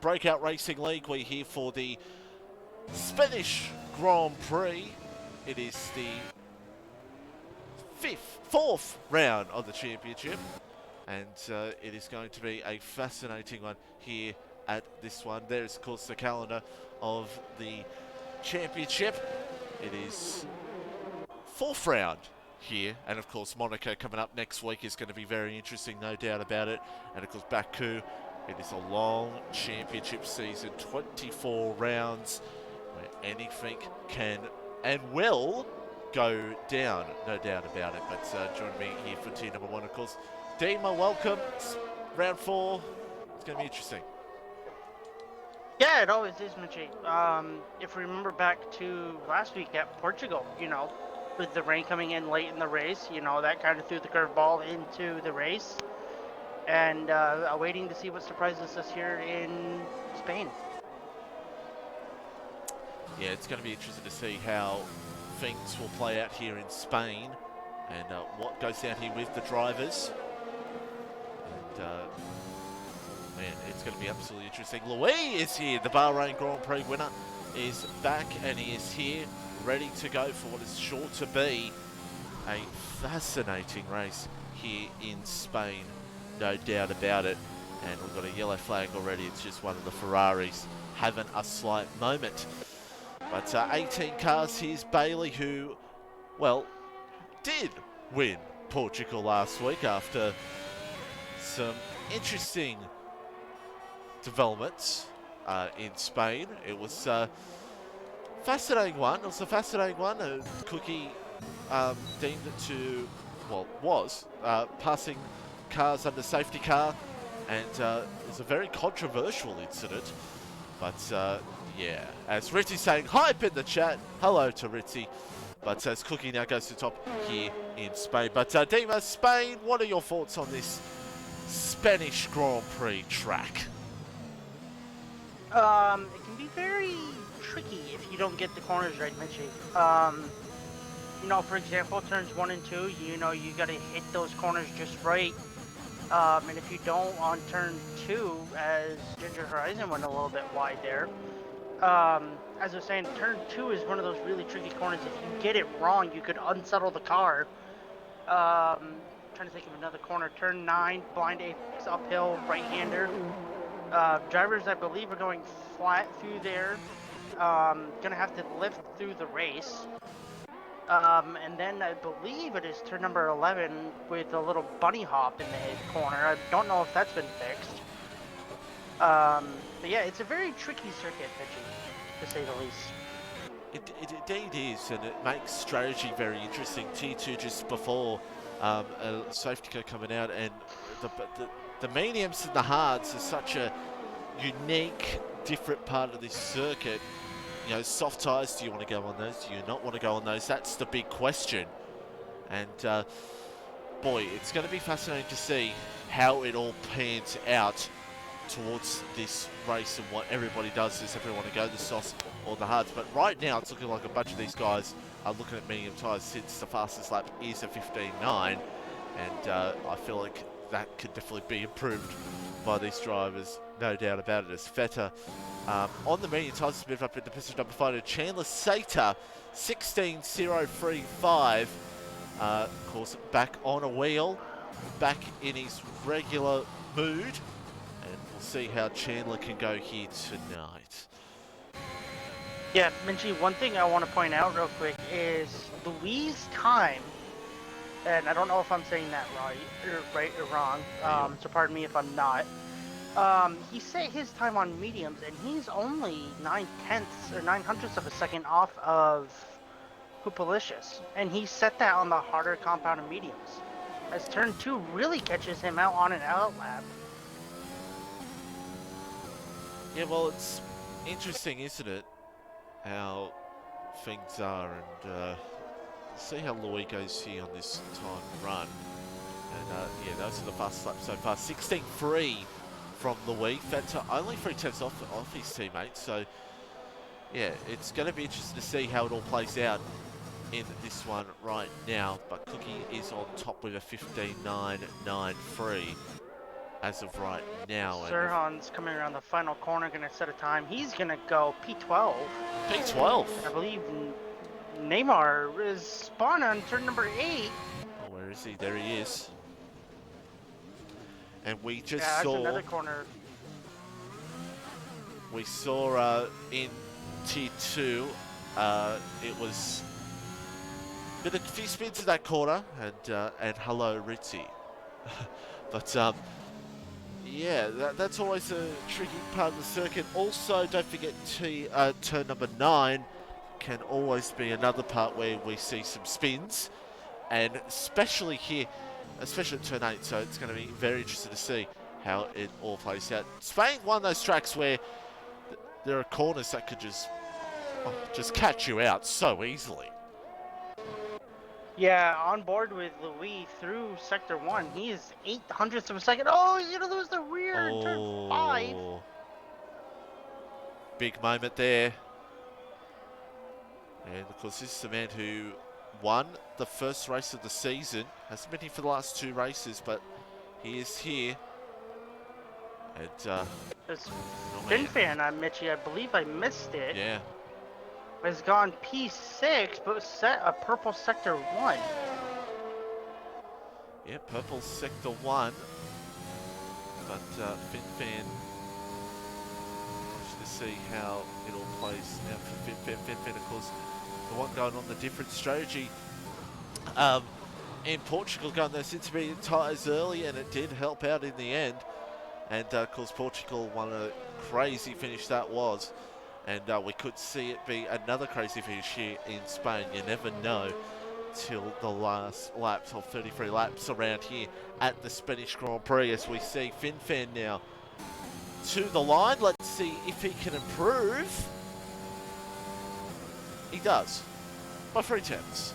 Breakout Racing League. We're here for the Spanish Grand Prix. It is the fourth round of the championship, and it is going to be a fascinating one here at this one. There is, of course, the calendar of the championship. It is fourth round here, and of course Monaco coming up next week is going to be very interesting, no doubt about it. And of course Baku, it is a long championship season, 24 rounds where anything can and will go down, no doubt about it. But join me here for tier number one, of course. Dima, welcome. It's round 4. It's going to be interesting. Yeah, it always is, Michi. If we remember back to last week at Portugal, you know, with the rain coming in late in the race, you know, that kind of threw the curveball into the race. And waiting to see what surprises us here in Spain. Yeah, it's going to be interesting to see how things will play out here in Spain and what goes down here with the drivers. And man, it's going to be absolutely interesting. Luis is here, the Bahrain Grand Prix winner is back, and he is here ready to go for what is sure to be a fascinating race here in Spain, no doubt about it. And we've got a yellow flag already. It's just one of the Ferraris having a slight moment. But 18 cars, here's Bai1ey, who, well, did win Portugal last week after some interesting developments in Spain. It was a fascinating one. It was a fascinating one. Cookie deemed it to, well, was passing cars under safety car, and it was a very controversial incident. But yeah, as Ritzy's saying, hype in the chat. Hello to Ritzy. But as Cookie now goes to the top here in Spain. But Dima, Spain, what are your thoughts on this Spanish Grand Prix track? It can be very tricky if you don't get the corners right, Michi. You know, for example, turns 1 and 2, you know, you got to hit those corners just right. And if you don't on turn 2, as Ginger Horizon went a little bit wide there, as I was saying, turn 2 is one of those really tricky corners. If you get it wrong, you could unsettle the car. Trying to think of another corner. Turn 9, blind apex uphill, right-hander. Drivers, I believe, are going flat through there. Gonna have to lift through the race. And then I believe it is turn number 11 with a little bunny hop in the corner. I don't know if that's been fixed. But yeah, it's a very tricky circuit, Michi, to say the least. It indeed is, and it makes strategy very interesting. T2 just before a safety car coming out, and the mediums and the hards are such a unique, different part of this circuit. You know, soft tyres, do you want to go on those? Do you not want to go on those? That's the big question. And boy, it's going to be fascinating to see how it all pans out towards this race and what everybody does. Does everyone want to go the softs or the hards? But right now, it's looking like a bunch of these guys are looking at medium tyres, since the fastest lap is a 15.9. And I feel like that could definitely be improved by these drivers, no doubt about it. As Feta on the medium tyres has moved up in the position number 5. Chandler Sater, 16.035. Of course, back on a wheel, back in his regular mood. And we'll see how Chandler can go here tonight. Yeah, Minji, one thing I want to point out real quick is Luis' time, and I don't know if I'm saying that right or wrong, so pardon me if I'm not. He set his time on mediums, and he's only 9/10 or 9/100 of a second off of Hoopalicious, and he set that on the harder compound of mediums, as turn 2 really catches him out on an out lap. Yeah, well, it's interesting, isn't it, how things are, and see how Luis goes here on this time run. And yeah, those are the fastest laps so far. 16.3 from Luis. That's only 3 tenths off his teammate. So yeah, it's going to be interesting to see how it all plays out in this one right now. But Cookie is on top with a 15.993. as of right now. Sirhan's coming around the final corner, going to set a time. He's going to go P12. P12? I believe Neymar is spawned on turn number 8. Oh, where is he? There he is. And we just that's saw another corner. We saw in Tier 2, it was a few spins in that corner, and hello Ritzy. But yeah, that's always a tricky part of the circuit. Also, don't forget turn number 9 can always be another part where we see some spins, and especially here, especially at turn 8. So it's going to be very interesting to see how it all plays out. Spain, one of those tracks where there are corners that could just catch you out so easily. Yeah, on board with Luis through sector 1. He is 0.08 of a second. Oh, he's gonna lose the rear in turn 5. Big moment there. And of course, this is the man who won the first race of the season. Hasn't been here for the last 2 races, but he is here. And this Fin fan, Mitchie, I believe I missed it. Yeah. Has gone P6, but set a purple sector 1. Yeah, purple sector 1. But Fin fan, just to see how it all plays out for Fin fan, of course, the one going on the different strategy. In Portugal, going those intermediate tyres early, and it did help out in the end. And of course, Portugal, what a crazy finish that was. And we could see it be another crazy finish here in Spain. You never know till the last laps of 33 laps around here at the Spanish Grand Prix, as we see Fin fan now to the line. Let's see if he can improve. He does, by 3/10.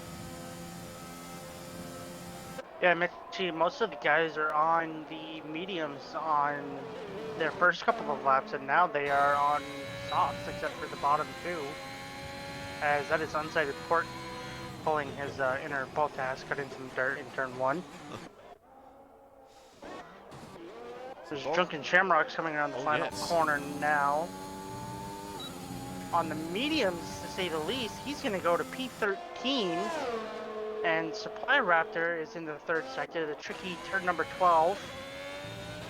Yeah, Mitchie, most of the guys are on the mediums on their first couple of laps, and now they are on softs, except for the bottom 2. As that is unsighted port pulling his inner Bottas, cutting some dirt in turn 1. There's Drunken Shamrocks coming around the final corner now. On the mediums, to say the least, he's going to go to P13. And Supply Raptor is in the 3rd sector, the tricky turn number 12.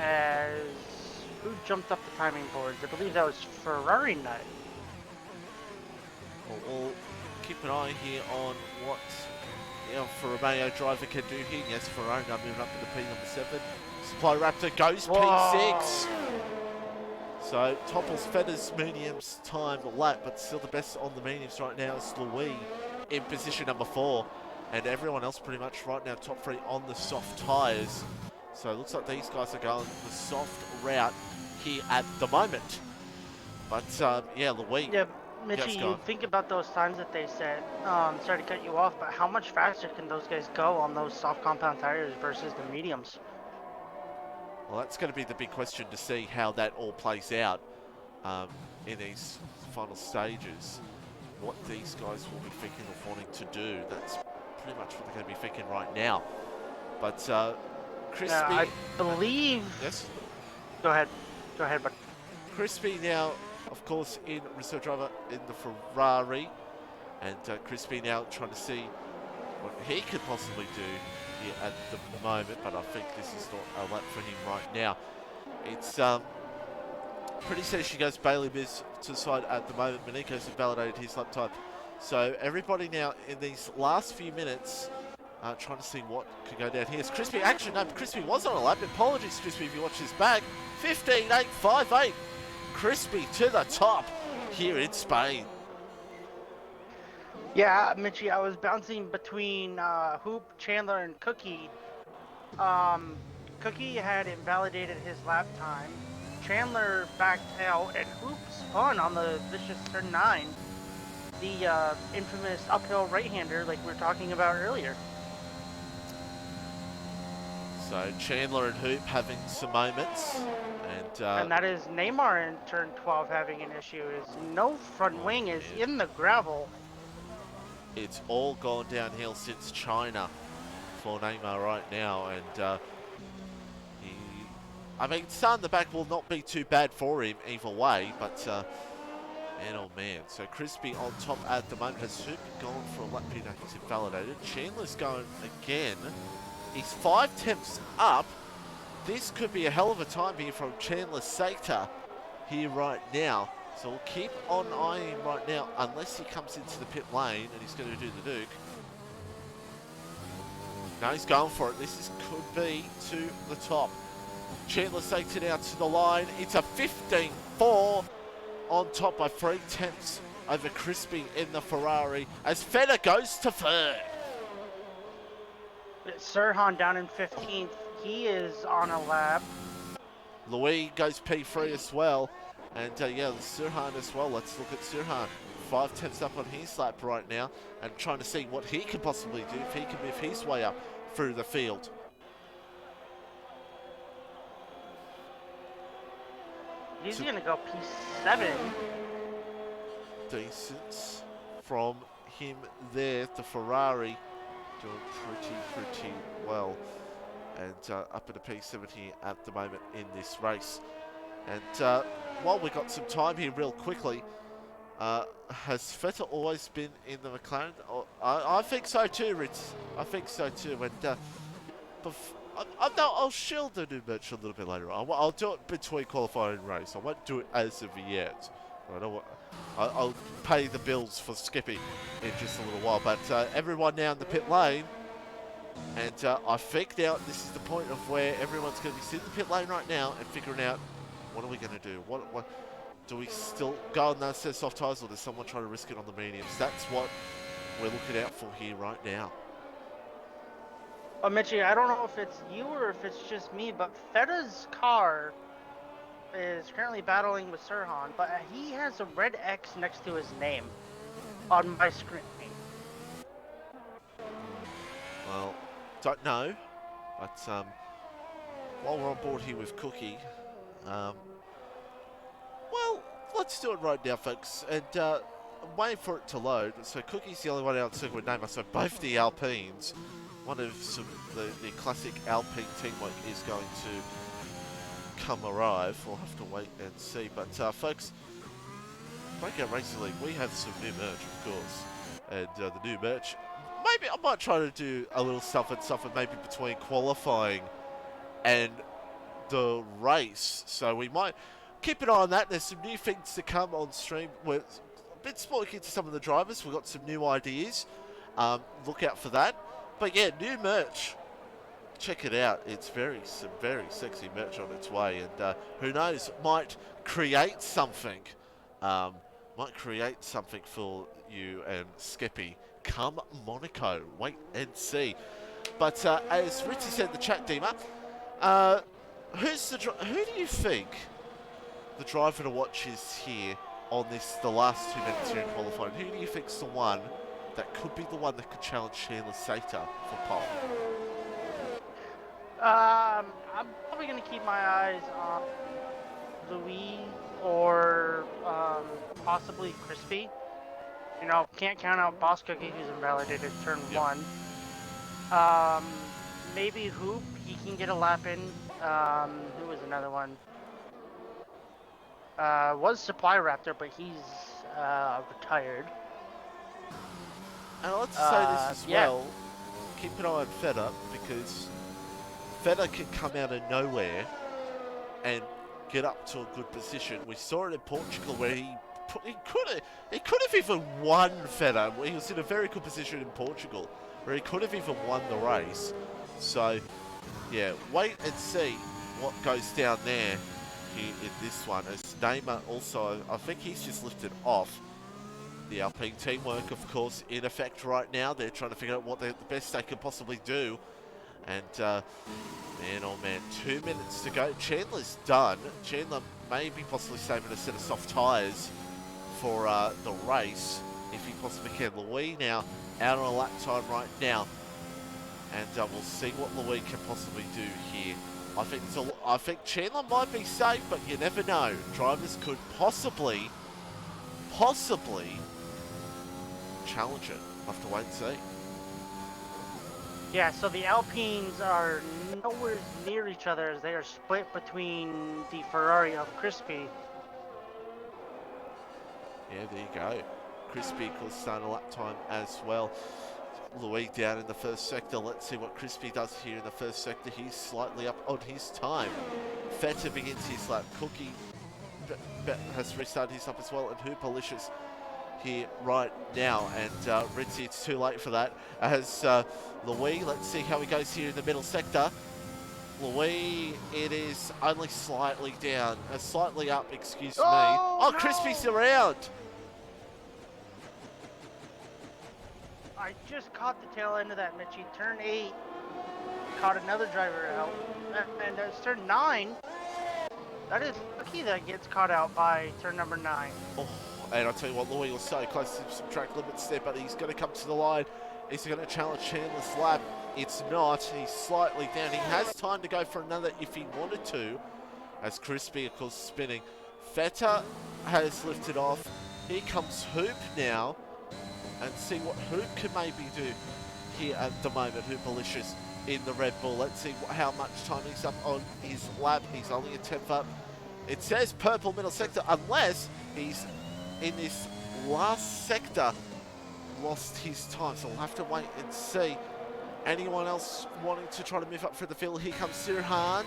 As who jumped up the timing boards? I believe that was Ferrari Nut. We'll keep an eye here on what Ferrari driver can do here. Yes, Ferrari Nut moving up to the P number 7. Supply Raptor goes P6. So topples Fedder's mediums time lap, but still the best on the mediums right now is Luis in position number 4. And everyone else pretty much right now top 3 on the soft tyres. So it looks like these guys are going the soft route here at the moment. But yeah, Luis. Yeah, Mitchie, you think about those times that they said, sorry to cut you off, but how much faster can those guys go on those soft compound tires versus the mediums? Well, that's going to be the big question, to see how that all plays out in these final stages. What these guys will be thinking of wanting to do. That's pretty much what they're going to be thinking right now. But Crispy, I believe. Yes. Go ahead, bud. Crispy now, of course, in reserve driver in the Ferrari, and Crispy now trying to see what he could possibly do here at the moment. But I think this is not a lap for him right now. It's pretty safe. She goes Bailey Biz to the side at the moment. Manico's invalidated his lap time. So everybody now in these last few minutes trying to see what could go down here. It's Crispy. Actually, no, Crispy was on a lap. Apologies, Crispy, if you watch this back. 15.858. Crispy to the top here in Spain. Yeah, Mitchie, I was bouncing between Hoop, Chandler, and Cookie. Cookie had invalidated his lap time. Chandler backed out, and Hoop spun on the vicious turn 9. The infamous uphill right-hander like we were talking about earlier. So Chandler and Hoop having some moments. And that is Neymar in turn 12 having an issue. His no front wing is in the gravel. It's all gone downhill since China for Neymar right now. And he I mean, starting in the back will not be too bad for him either way, but man, oh man. So Crispy on top at the moment. Has Super gone for a lap P9? He's invalidated. Chandler's going again. He's 5 tenths up. This could be a hell of a time here from Chandler Sater here right now. So we'll keep on eyeing him right now, unless he comes into the pit lane and he's going to do the Duke. No, he's going for it. This could be to the top. Chandler Sater out to the line. It's a 15-4 on top by 3 tenths over Crispy in the Ferrari as Feder goes to third. Sirhan down in 15th. He is on a lap. Luis goes P3 as well. And yeah, Sirhan as well. Let's look at Sirhan. 5 tenths up on his lap right now and trying to see what he can possibly do if he can move his way up through the field. He's going to go P7. Decent from him there. The Ferrari doing pretty well. And up at a P7 here at the moment in this race. And while we've got some time here real quickly, has Vettel always been in the McLaren? Oh, I think so too, Ritz. I think so too. And I'll shield the new merch a little bit later on. I'll do it between qualifying and race. I won't do it as of yet. I'll pay the bills for Skippy in just a little while. But everyone now in the pit lane. And I think now this is the point of where everyone's going to be sitting in the pit lane right now and figuring out what are we going to do? What do we still go on that set of soft tyres, or does someone try to risk it on the mediums? That's what we're looking out for here right now. Oh, Mitchie, I don't know if it's you or if it's just me, but Feda's car is currently battling with Sirhan, but he has a red X next to his name on my screen. Well, don't know, but while we're on board here with Cookie, well, let's do it right now, folks, and wait for it to load. So Cookie's the only one out in circuit with Neymar, so both the Alpines, one of the classic Alpine teamwork is going to come arrive. We'll have to wait and see, but folks, Breakout Racing League, we have some new merch, of course, and the new merch, maybe I might try to do a little stuff maybe between qualifying and the race, so we might keep an eye on that. There's some new things to come on stream. We're a bit spoiling to some of the drivers. We've got some new ideas. Look out for that. But yeah, new merch. Check it out. It's some very sexy merch on its way, and who knows, might create something. Might create something for you and Skippy come Monaco. Wait and see. But as Richie said in the chat, Dima, who do you think the driver to watch is here on the last 2 minutes here in qualifying? Who do you think's the one that could be the one that could challenge Chandler Sater for pole? I'm probably going to keep my eyes on Luis or possibly Crispy. You know, can't count out Bosscookie, who's invalidated turn 1. Maybe Hoop, he can get a lap in. Who was another one? Was Supply Raptor, but he's retired. And let's say this as well. Keep an eye on Feder, because Feder can come out of nowhere and get up to a good position. We saw it in Portugal where he could have even won Feder. He was in a very good position in Portugal where he could have even won the race. So, yeah, wait and see what goes down there here in this one. As Neymar also, I think he's just lifted off. The Alpine teamwork, of course, in effect right now. They're trying to figure out what the best they can possibly do. And, man, oh man, 2 minutes to go. Chandler's done. Chandler may be possibly saving a set of soft tyres for the race, if he possibly can. Luis now out on a lap time right now. And we'll see what Luis can possibly do here. I think Chandler might be safe, but you never know. Drivers could possibly challenge it. We'll have to wait and see. Yeah, so the Alpines are nowhere near each other as they are split between the Ferrari of Crispy. Yeah, there you go. Crispy equals starting a lap time as well. Luis down in the first sector. Let's see what Crispy does here in the first sector. He's slightly up on his time. Feta begins his lap. Cookie has restarted his lap as well. And Hoopalicious here right now. And Ritzy, it's too late for that. As Luis, let's see how he goes here in the middle sector. Luis, it is only slightly down. Slightly up, excuse me. Oh, no! Crispy's around. I just caught the tail end of that, Mitchie. Turn 8, caught another driver out. And it's turn 9. That is Cookie that gets caught out by turn number 9. Oh, and I'll tell you what, Luis was so close to some track limits there, but he's going to come to the line. He's going to challenge Chandler's lap. It's not. He's slightly down. He has time to go for another if he wanted to, as Crispy, of course, spinning. Feta has lifted off. Here comes Hoop now, and see what Hoop can maybe do here at the moment. Hoopalicious in the Red Bull. Let's see how much time he's up on his lap. He's only a 10th up. It says purple middle sector, unless he's in this last sector lost his time. So we'll have to wait and see. Anyone else wanting to try to move up for the field? Here comes Sirhan.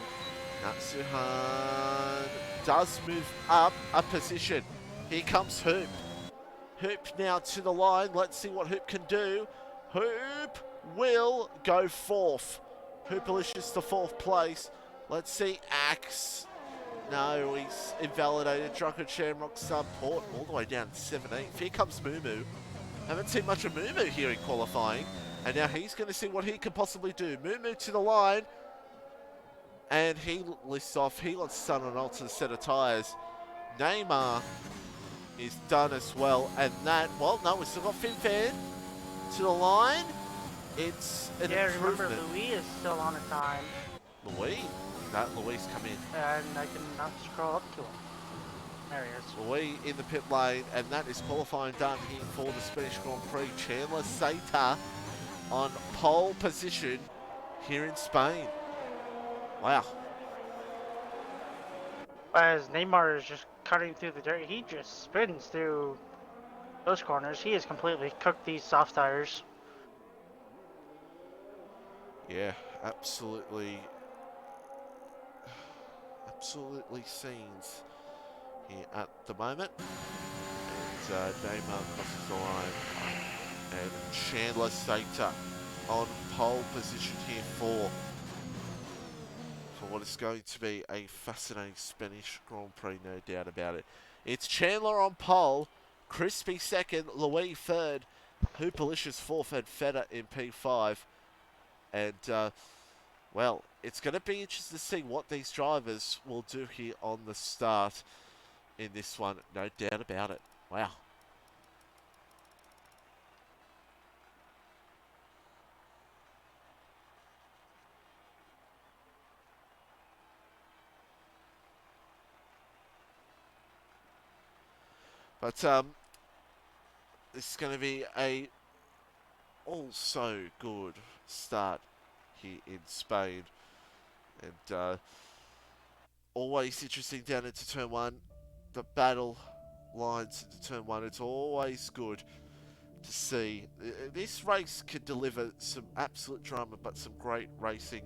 Now Sirhan does move up a position. Here comes Hoop. Hoop now to the line. Let's see what Hoop can do. Hoop will go fourth. Hoopalicious to fourth place. Let's see Axe. No, he's invalidated. Drunken Shamrock Port all the way down to 17th. Here comes Mumu. Haven't seen much of Mumu here in qualifying. And now he's going to see what he can possibly do. Mumu to the line. And he lists off. He wants to start on an alternate set of tyres. Neymar is done as well. And that, well, no, we've still got FinFan to the line. It's an improvement. Remember, Luis is still on a time. Luis? That Luis come in. And I cannot scroll up to him. There he is. Luis in the pit lane, and that is qualifying done here for the Spanish Grand Prix. Chandler Saita on pole position here in Spain. Wow. As Neymar is just cutting through the dirt, he just spins through those corners. He has completely cooked these soft tires. Yeah, absolutely scenes here at the moment. And Neymar crosses the line. And Chandler Saita on pole position here for what is going to be a fascinating Spanish Grand Prix, no doubt about it. It's Chandler on pole, Crispy second, Luis third, Hoopalicious fourth, and Feta in P5. And, well, it's going to be interesting to see what these drivers will do here on the start in this one, no doubt about it. Wow. But this is going to be a also good start here in Spain. And always interesting down into turn one. The battle lines into turn one. It's always good to see. This race could deliver some absolute drama, but some great racing,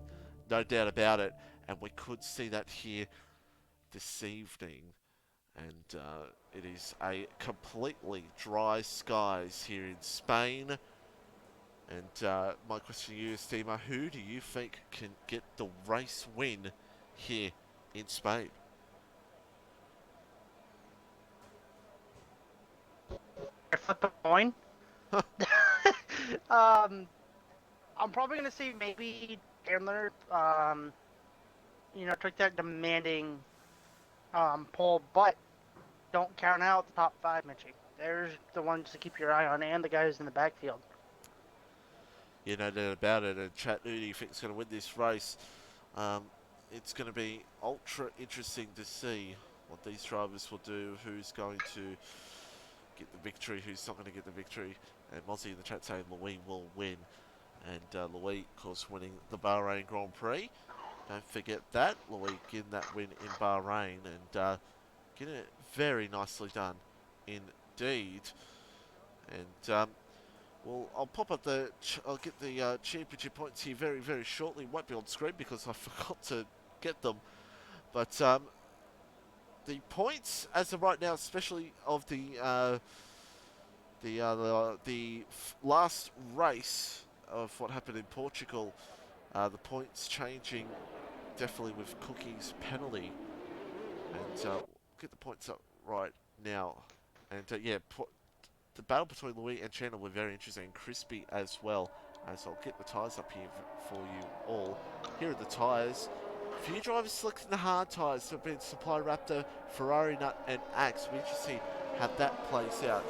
no doubt about it. And we could see that here this evening. And it is a completely dry skies here in Spain. And my question to you is, Tima, who do you think can get the race win here in Spain? I flip a coin. I'm probably going to say maybe Chandler, took that demanding pole, but don't count out the top 5, Mitchie. There's the ones to keep your eye on, and the guys in the backfield. Yeah, no doubt about it. And Chatnooty thinks going to win this race. It's going to be ultra interesting to see what these drivers will do, who's going to get the victory, who's not going to get the victory. And Mozzie in the chat saying Luis will win. And Luis, of course, winning the Bahrain Grand Prix. Don't forget that. Luis getting that win in Bahrain and getting it very nicely done indeed. And well, I'll pop up I'll get the championship points here very, very shortly. Won't be on screen because I forgot to get them. But the points as of right now, especially of the last race of what happened in Portugal, the points changing definitely with Cookie's penalty. And get the points up right now. And yeah, the battle between Luis and Chandler were very interesting, and crispy as well. As I'll get the tyres up here for you all. Here are the tyres. A few drivers selecting the hard tyres have been Supply Raptor, Ferrari Nut, and Axe. We need to see how that plays out.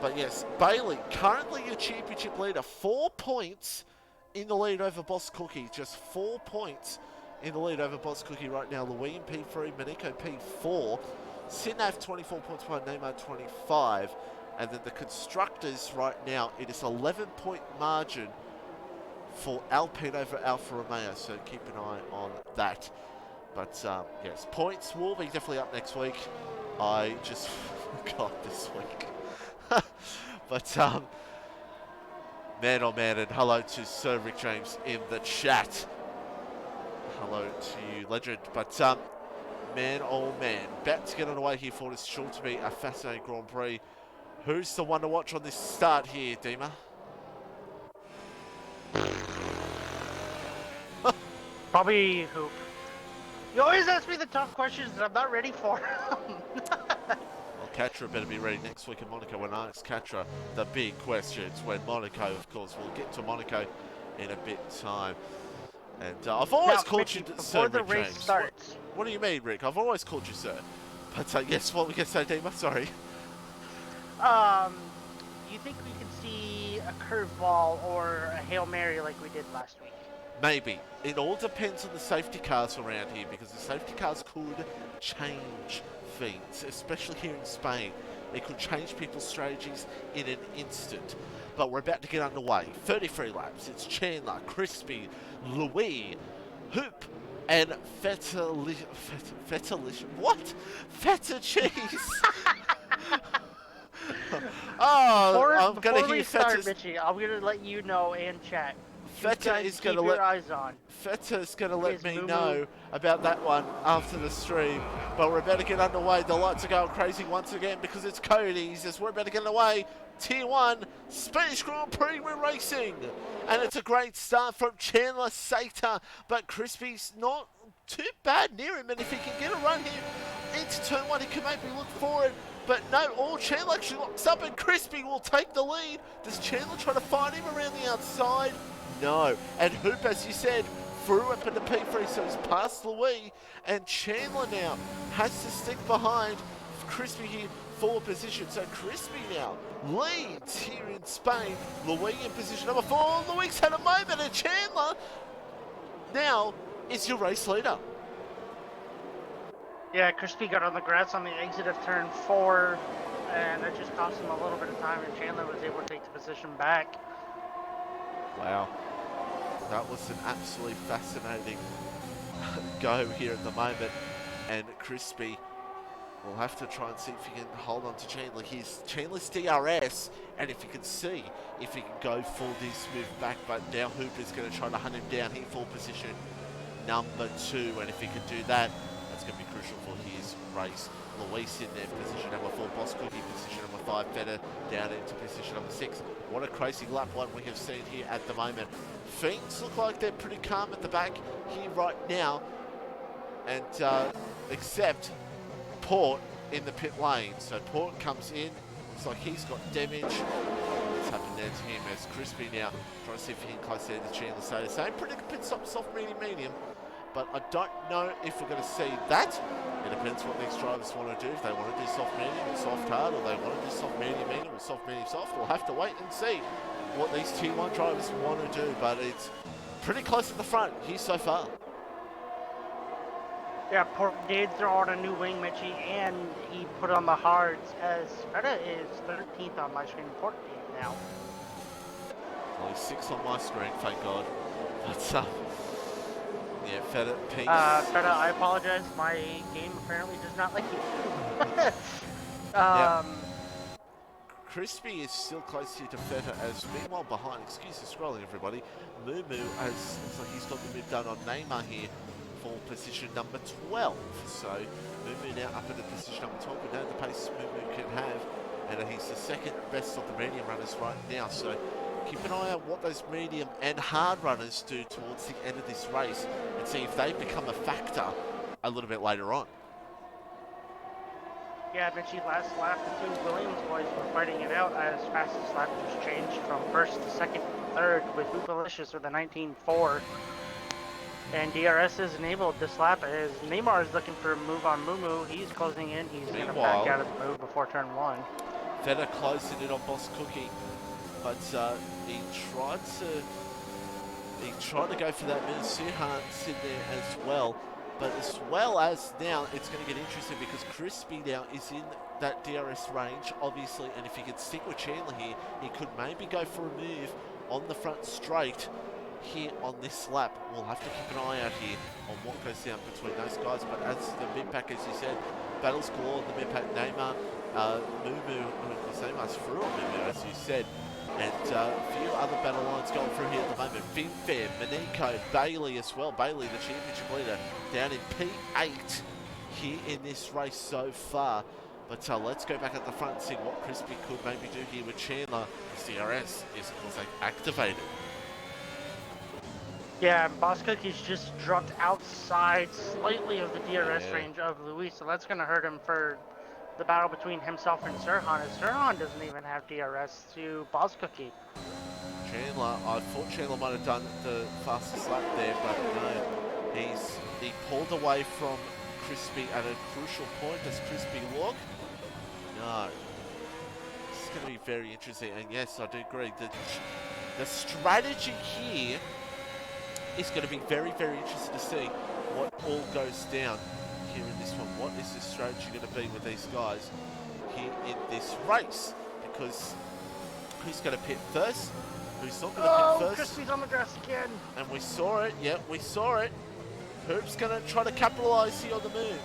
But yes, Bai1ey, currently your championship leader, 4 points in the lead over Bosscookie. Just 4 points in the lead over Bosscookie right now. Luis P3, Manico P4, Sinaf 24 points behind Neymar 25. And then the constructors right now, it is 11-point margin for Alpine over Alfa Romeo, so keep an eye on that. But yes, points will be definitely up next week. I just forgot this week. But man oh man, and hello to Sir Rick James in the chat. Hello to you, legend. But man oh man, about to get underway here for this sure to be a fascinating Grand Prix. Who's the one to watch on this start here, Dima? Probably Hoop. You always ask me the tough questions that I'm not ready for. Well, Catra better be ready next week in Monaco when I ask Catra the big questions when Monaco, of course. We'll get to Monaco in a bit time. And I've always called you Sir the Rick race James. starts. What do you mean, Rick? I've always called you Sir. But yes, what we can say, Dima? Sorry. You think we can see a curveball or a Hail Mary like we did last week? Maybe. It all depends on the safety cars around here, because the safety cars could change things, especially here in Spain. It could change people's strategies in an instant. But we're about to get underway. 33 laps. It's Chandler, Crispy, Luis, Hoop, and Feta cheese. I'm gonna hear Feta's. Mitchie, I'm gonna let you know and chat. Feta is gonna let eyes on. Feta's gonna let me know about that one after the stream. But we're about to get underway. The lights are going crazy once again because it's Cody's as we're about to get underway. Tier 1 Spanish Grand Prix we're racing. And it's a great start from Chandler Sater, but Crispy's not too bad near him, and if he can get a run here into turn 1, he can maybe look forward. But no, all Chandler actually locks up and Crispy will take the lead. Does Chandler try to find him around the outside? No. And Hoop, as you said, threw up into P3, so he's past Luis. And Chandler now has to stick behind Crispy here, forward position. So Crispy now leads here in Spain. Luis in position number 4. Luis had a moment, and Chandler now is your race leader. Yeah, Crispy got on the grass on the exit of turn 4, and that just cost him a little bit of time, and Chandler was able to take the position back. Wow. That was an absolutely fascinating go here at the moment, and Crispy will have to try and see if he can hold on to Chandler. Here's Chandler's DRS, and if he can see if he can go for this move back, but now Hoop is going to try to hunt him down here for position number 2, and if he can do that, that's going to be crucial for his race. Luis in there, position number 4, Bosscookie, position number 5, Feta down into position number 6. What a crazy lap one we have seen here at the moment. Things look like they're pretty calm at the back here right now, and except Port in the pit lane. So Port comes in, looks like he's got damage. What's happened there to him as Crispy now trying to see if he can close there to Chandler. So same pretty good pit stop, soft, medium. But I don't know if we're going to see that. It depends what these drivers want to do. If they want to do soft, medium, and soft, hard, or they want to do soft, medium, or soft, medium, soft. We'll have to wait and see what these Tier 1 drivers want to do. But it's pretty close at the front here so far. Yeah, Port did throw out a new wing, Mitchie, and he put on the hards as Feta is 13th on my screen. Port 8th now. Only 6 on my screen, thank God. But, yeah, Feta, peace. Feta, I apologize. My game apparently does not like you. Crispy is still close here to Feta as meanwhile behind, excuse the scrolling everybody, Moo has, looks like he's got the move done on Neymar here for position number 12. So Moo now up into position number 12. We know the pace Moo can have, and he's the second best of the medium runners right now. So keep an eye out what those medium and hard runners do towards the end of this race and see if they become a factor a little bit later on. Yeah, Mitchie, last lap, the two Williams boys were fighting it out as fastest lap just changed from first to second to third with Hoopalicious with a 19.4. And DRS is enabled this lap as Neymar is looking for a move on Moo. He's closing in. He's going to back out of the move before turn 1. Feta closing in on Bosscookie, but he tried to go for that move. Suhan's in there as well. But as well as now, it's going to get interesting because Crispy now is in that DRS range, obviously, and if he could stick with Chandler here, he could maybe go for a move on the front straight here on this lap. We'll have to keep an eye out here on what goes down between those guys. But as the mid-pack, as you said, battles galore, the mid-pack Neymar, Neymar's through on Moo, as you said. And a few other battle lines going through here at the moment. Finfair, Maniko, Bai1ey as well. Bai1ey, the championship leader, down in P8 here in this race so far. But let's go back at the front and see what Crispy could maybe do here with Chandler. His DRS is, of course, activated. Yeah, Bosscookie's just dropped outside slightly of the DRS range of Luis, so that's going to hurt him for the battle between himself and Sirhan, as Sirhan doesn't even have DRS to Bosscookie. Chandler, I thought Chandler might have done the fastest lap there, but no, he pulled away from Crispy at a crucial point. Does Crispy look? No. This is going to be very interesting, and yes, I do agree. The strategy here is going to be very, very interesting to see what all goes down here in this one. What is the strategy going to be with these guys here in this race? Because who's going to pit first? Who's not going to pit first? Crispy's on the grass again. And we saw it. Yep, we saw it. Hoop's going to try to capitalise here on the move.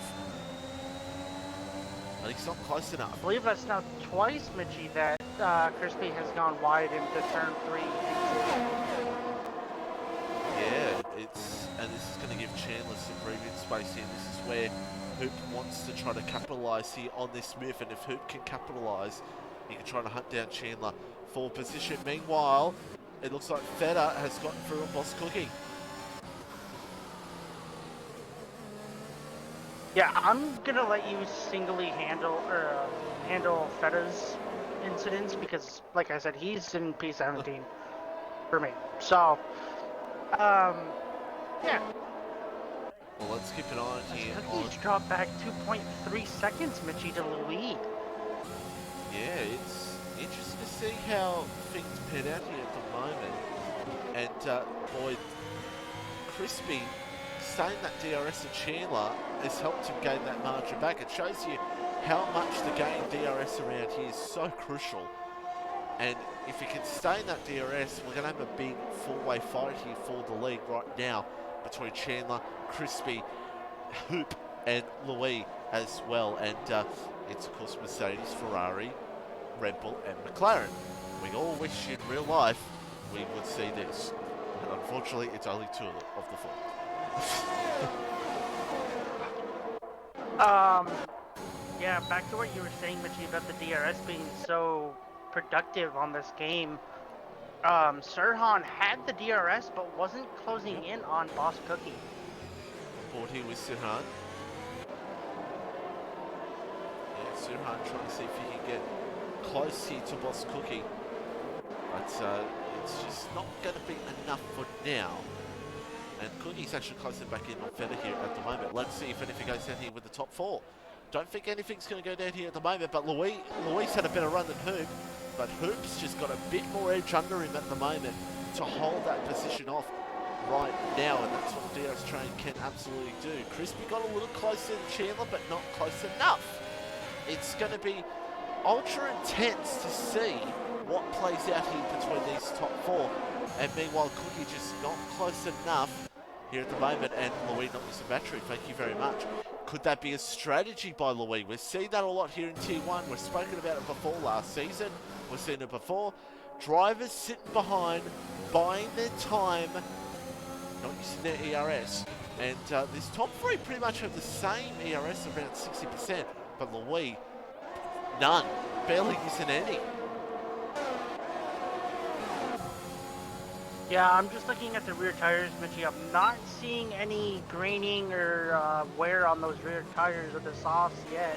But he's not close enough. I believe that's now twice, Mitchie, that Crispy has gone wide into turn 3. Yeah, and this is going to give Chandler some breathing space here. This is where Hoop wants to try to capitalise here on this move, and if Hoop can capitalise, he can try to hunt down Chandler for position. Meanwhile, it looks like Feta has gotten through on Bosscookie. Yeah, I'm gonna let you singly handle Feta's incidents because, like I said, he's in P17 for me. So, yeah. Well, let's keep an eye on here. He's dropped back 2.3 seconds, Mitchie, to the lead. Yeah, it's interesting to see how things pan out here at the moment. And, boy, Crispy saying that DRS to Chandler has helped him gain that margin back. It shows you how much the gain DRS around here is so crucial. And if he can stay in that DRS, we're going to have a big four-way fight here for the lead right now between Chandler, Crispy, Hoop, and Luis as well. And it's, of course, Mercedes, Ferrari, Red Bull, and McLaren. We all wish in real life we would see this. But unfortunately, it's only two of the four. Yeah, back to what you were saying, Mitchie, about the DRS being so productive on this game. Sirhan had the DRS but wasn't closing in on Bosscookie. Board here with Sirhan. Yeah, Sirhan trying to see if he can get close here to Bosscookie. But it's just not going to be enough for now. And Cookie's actually closing back in on Feta here at the moment. Let's see if anything goes down here with the top four. Don't think anything's going to go down here at the moment, but Luis had a better run than Hoop. But Hoop's just got a bit more edge under him at the moment to hold that position off right now, and that's what the DRS train can absolutely do. Crispy got a little closer than Chandler, but not close enough. It's going to be ultra intense to see what plays out here between these top four. And meanwhile, Cookie just not close enough here at the moment, and Luis not using battery, thank you very much. Could that be a strategy by Luis? We've seen that a lot here in Tier 1. We've spoken about it before last season. We've seen it before. Drivers sitting behind, buying their time, not using their ERS. And this top three pretty much have the same ERS, around 60%, but Luis, none, barely using any. Yeah, I'm just looking at the rear tires, Mitchie. I'm not seeing any graining or wear on those rear tires of the softs yet.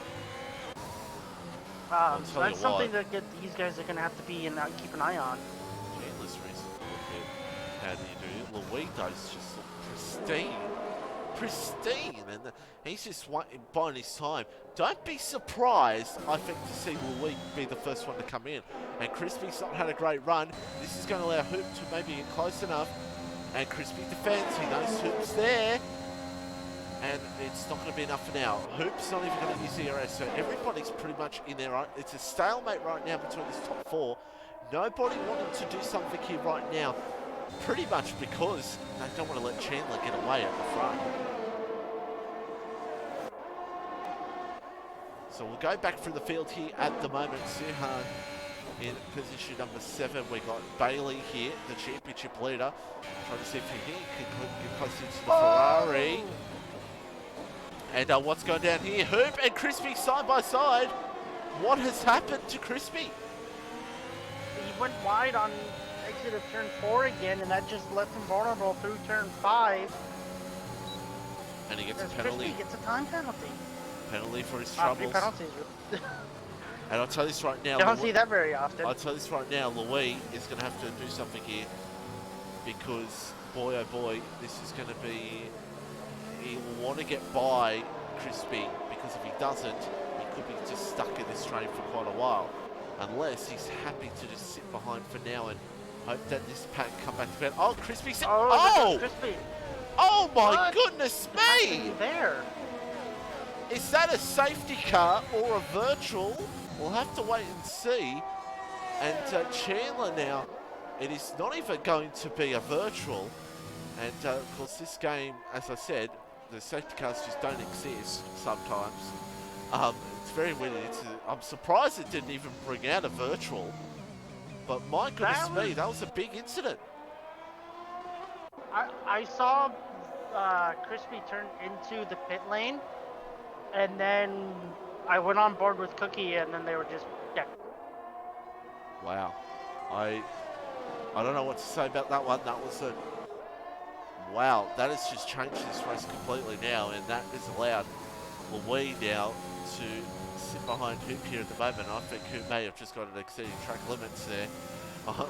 So that's something that these guys are going to have to be and keep an eye on. Let's look at how do you do it. Luis does just look pristine. Pristine, and he's just buying his time. Don't be surprised, I think, to see Luis be the first one to come in. And Crispy's not had a great run. This is going to allow Hoop to maybe get close enough. And Crispy defends. He knows Hoop's there. And it's not going to be enough for now. Hoop's not even going to use ERS, so everybody's pretty much in there. Right? It's a stalemate right now between this top four. Nobody wanting to do something here right now. Pretty much because they don't want to let Chandler get away at the front. So we'll go back through the field here at the moment. Suhan in position number 7. We got Bai1ey here, the championship leader. Trying to see if he can get close into the Ferrari. And what's going down here? Hoop and Crispy side by side. What has happened to Crispy? He went wide on exit of turn 4 again, and that just left him vulnerable through turn 5. And he gets a penalty. Crispy gets a time penalty. Penalty for his troubles. 3 penalties. And I'll tell you this right now. Don't see that very often. I'll tell you this right now. Luis is going to have to do something here, because boy oh boy, this is going to be. He will want to get by Crispy, because if he doesn't, he could be just stuck in this train for quite a while. Unless he's happy to just sit behind for now and hope that this pack come back to bed. Oh, Crispy! Oh! Crispy! Oh my goodness me! There. Is that a safety car or a virtual? We'll have to wait and see. And Chandler now, it is not even going to be a virtual. And of course this game, as I said, the safety cars just don't exist sometimes. It's very weird. I'm surprised it didn't even bring out a virtual. But my goodness me, that was a big incident. I saw Crispy turn into the pit lane, and then I went on board with Cookie, and then they were just, yeah. Wow. I don't know what to say about that one. That was a... Wow, that has just changed this race completely now, and that is allowed Luis now to sit behind Hoop here at the moment. I think Hoop may have just got an exceeding track limits there.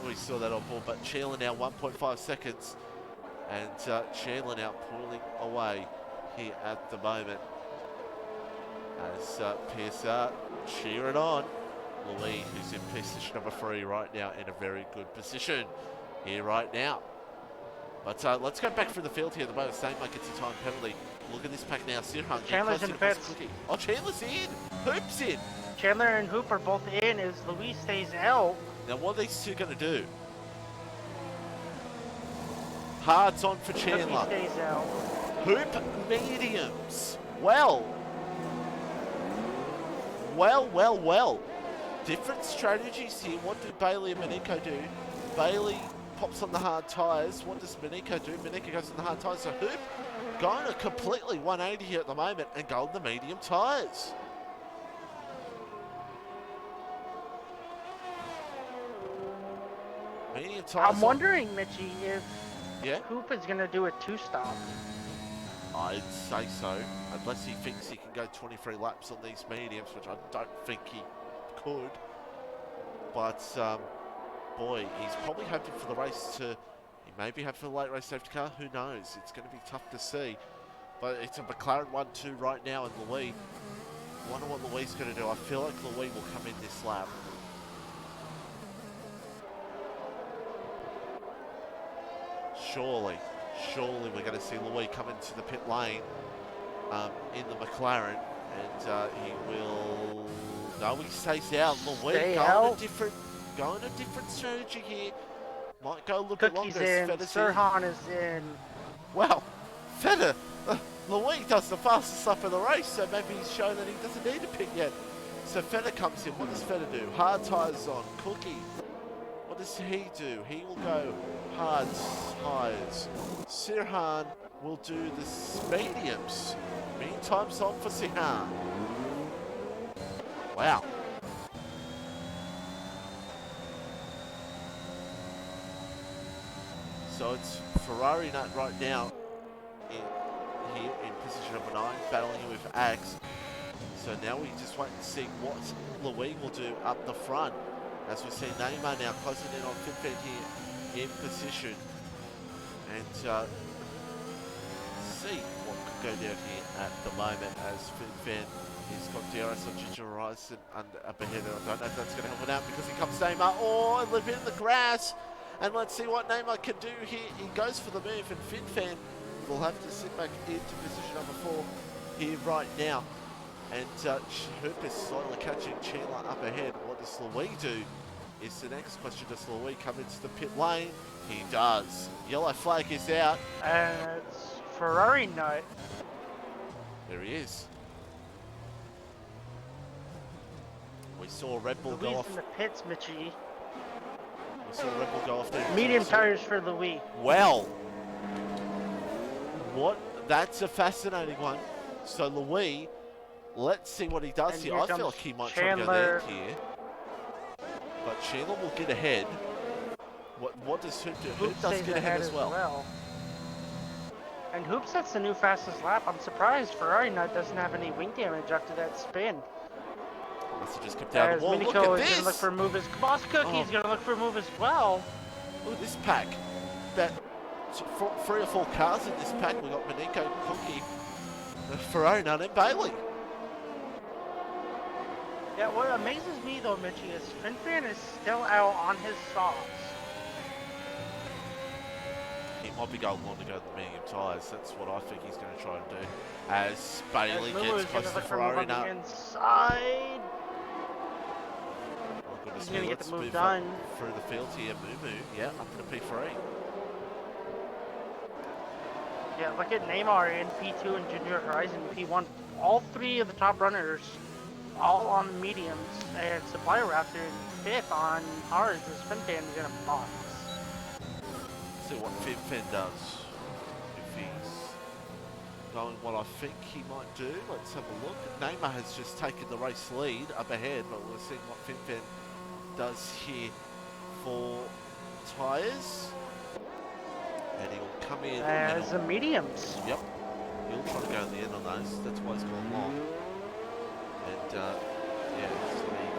We saw that on board, but Chandler now 1.5 seconds, and Chandler now pulling away here at the moment. As PSR cheering on. Luis, who's in position number 3 right now, in a very good position here right now. But let's go back through the field here at the moment. Steinmeier gets a time penalty. Look at this pack now. Sirhan. Chandler's in the pits. Oh, Chandler's in. Hoop's in. Chandler and Hoop are both in as Luis stays out. Now, what are these two going to do? Hards on for Chandler. Hoop stays out. Hoop mediums. Well. Different strategies here. What do Bai1ey and Maneko do? Bai1ey pops on the hard tyres. What does Maneko do? Maneko goes on the hard tyres. So Hoop going to completely 180 here at the moment and go on the medium tyres. Medium tyres. I'm wondering, Mitchie, if Hoop is going to do a 2-stop. I'd say so, unless he thinks he can go 23 laps on these mediums, which I don't think he could. But, boy, he's probably hoping for the race to... He may be hoping for the late race safety car. Who knows? It's going to be tough to see. But it's a McLaren 1-2 right now, and Luis... I wonder what Luis is going to do. I feel like Luis will come in this lap. Surely we're going to see Luis come into the pit lane in the McLaren, and he will... No, he stays out. Luis going a different going a different strategy here. Might go a little bit Cookie's longer. in, Sirhan is in. Wow, Feta, Luis does the fastest lap of the race, so maybe he's shown that he doesn't need a pit yet. So Feta comes in. What does Feta do? Hard tyres on. Cookie, what does he do? He will go hard tyres. Sirhan will do the mediums. Meantime's on for Sirhan. Wow. So it's Ferrari nut right now here in position number 9, battling with Axe. So now we just wait and see what Luis will do up the front. As we see Neymar now closing in on Finfen here in position. And see what could go down here at the moment as Finfen has got DRS on Ginger Horizon up ahead. I don't know if that's going to help it out because here comes Neymar. Oh, a little bit in the grass. And let's see what Neymar can do here. He goes for the move, and Finfan will have to sit back into position number 4 here right now. And Hoop is slightly catching Chandler up ahead. What does Luis do? Is the next question. Does Luis come into the pit lane? He does. Yellow flag is out. And it's Ferrari nut. There he is. We saw Red Bull go Luis off. in the pits, Mitchie. We saw Red Bull go off there. Medium tires for Luis. Well, that's a fascinating one. So Luis, let's see what he does And here. here I feel comes like he might try to go there here. But Chandler will get ahead. What does Hoop do? Hoop does get ahead as well. And Hoop sets the new fastest lap. I'm surprised Ferrari nut doesn't have any wing damage after that spin. Must have just come down the wall. Look Minico at is this! going to look for a move as Bosscookie's going to look for a move as well. Look at this pack. About 3 or 4 cars in this pack. We got Minico, Cookie, Ferrari nut, and Bai1ey. Yeah, what amazes me though, Mitchie, is Finfan is still out on his softs. He might be going long to go to the medium tyres. That's what I think he's going to try and do. As Bai1ey gets close to Ferrari nut. Inside. Oh goodness He's me, going to get let's the move move done. up through the field here. Moo, yeah, up to P3. Yeah, look at Neymar in P2 and Junior Horizon P1. All 3 of the top runners, all on mediums, and Supply Raptor in 5th on ours as Finfan is going to box. See what Finfen does. If he's going what I think he might do. Let's have a look. Neymar has just taken the race lead up ahead, but we're seeing what Finfen does here for tyres. And he'll come in as the mediums. Yep. He'll try to go in the end on those. That's why he's gone long. And yeah, so there you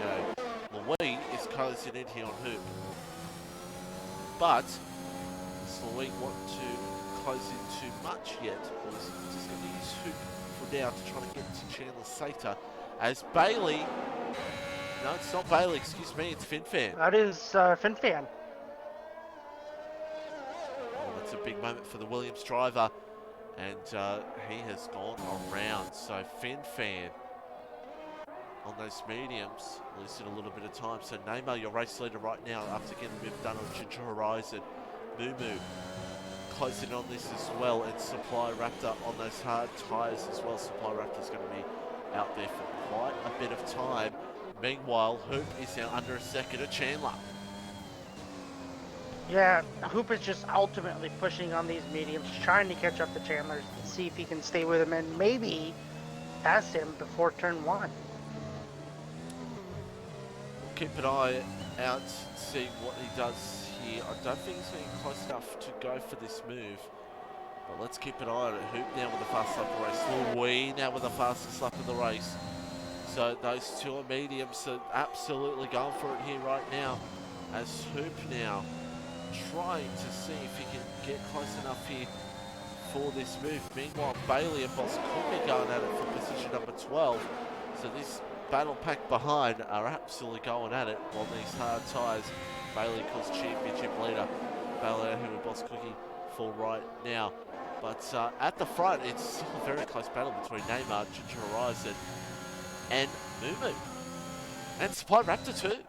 go. Luis is closing in here on Hoop. But does Luis want to close in too much yet? Or is he just going to use Hoop for now to try to get to Chandler Sater? As Bai1ey. No, it's not Bai1ey, excuse me, it's Finfan. That is Finfan. It's a big moment for the Williams driver, and he has gone around. So Finfan on those mediums losing a little bit of time. So Neymar, your race leader right now, after getting a bit done on Ginger Horizon. Moo closing on this as well, and Supply Raptor on those hard tyres as well. Supply Raptor's going to be out there for quite a bit of time. Meanwhile, Hoop is now under a second of Chandler. Yeah, Hoop is just ultimately pushing on these mediums, trying to catch up to Chandler, see if he can stay with him and maybe pass him before turn 1. We'll keep an eye out, see what he does here. I don't think he's getting close enough to go for this move, but let's keep an eye on it. Hoop now with the fastest lap of the race. Luis now with the fastest lap of the race. So those 2 are mediums, are absolutely going for it here right now. As Hoop now trying to see if he can get close enough here for this move. Meanwhile, Bai1ey and Bosscookie going at it for position number 12. So this battle pack behind are absolutely going at it on these hard tyres. Bai1ey, of course, championship leader. Bai1ey and Bosscookie for right now. But at the front, it's still a very close battle between Neymar, Ginger Horizon, and Moo. And Supply Raptor too.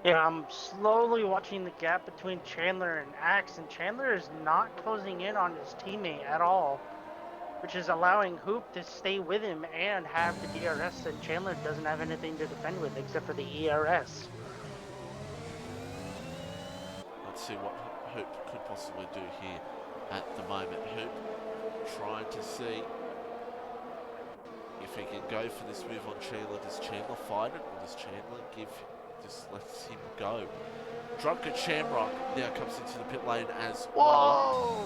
Yeah, I'm slowly watching the gap between Chandler and Axe, and Chandler is not closing in on his teammate at all, which is allowing Hoop to stay with him and have the DRS, and Chandler doesn't have anything to defend with except for the ERS. Let's see what Hoop could possibly do here at the moment. Hoop trying to see if he can go for this move on Chandler. Does Chandler fight it, or does Chandler just lets him go? Drunken Shamrock now comes into the pit lane as well.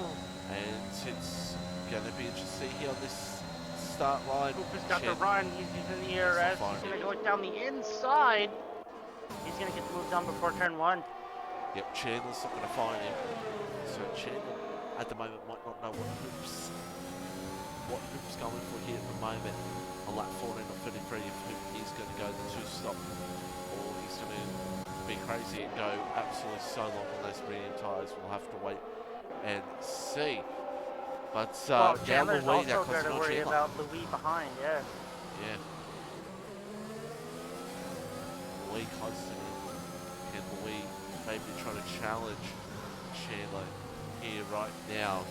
And it's going to be interesting here on this start line. Hoop has got the run. He's using the ERS. He's going to go down the inside. He's going to get the move done before turn 1. Yep, Chandler's not going to find him. So Chandler at the moment might not know what Hoop's going for here at the moment. On lap 14 or 33, if Hoop is going to go the 2-stop, or he's going to be crazy and go absolutely so long on those medium tyres. We'll have to wait and see. But well, Chandler's also got to worry about Luis behind, yeah. Yeah. Luis close to him. Can Luis maybe try to challenge Chandler here right now?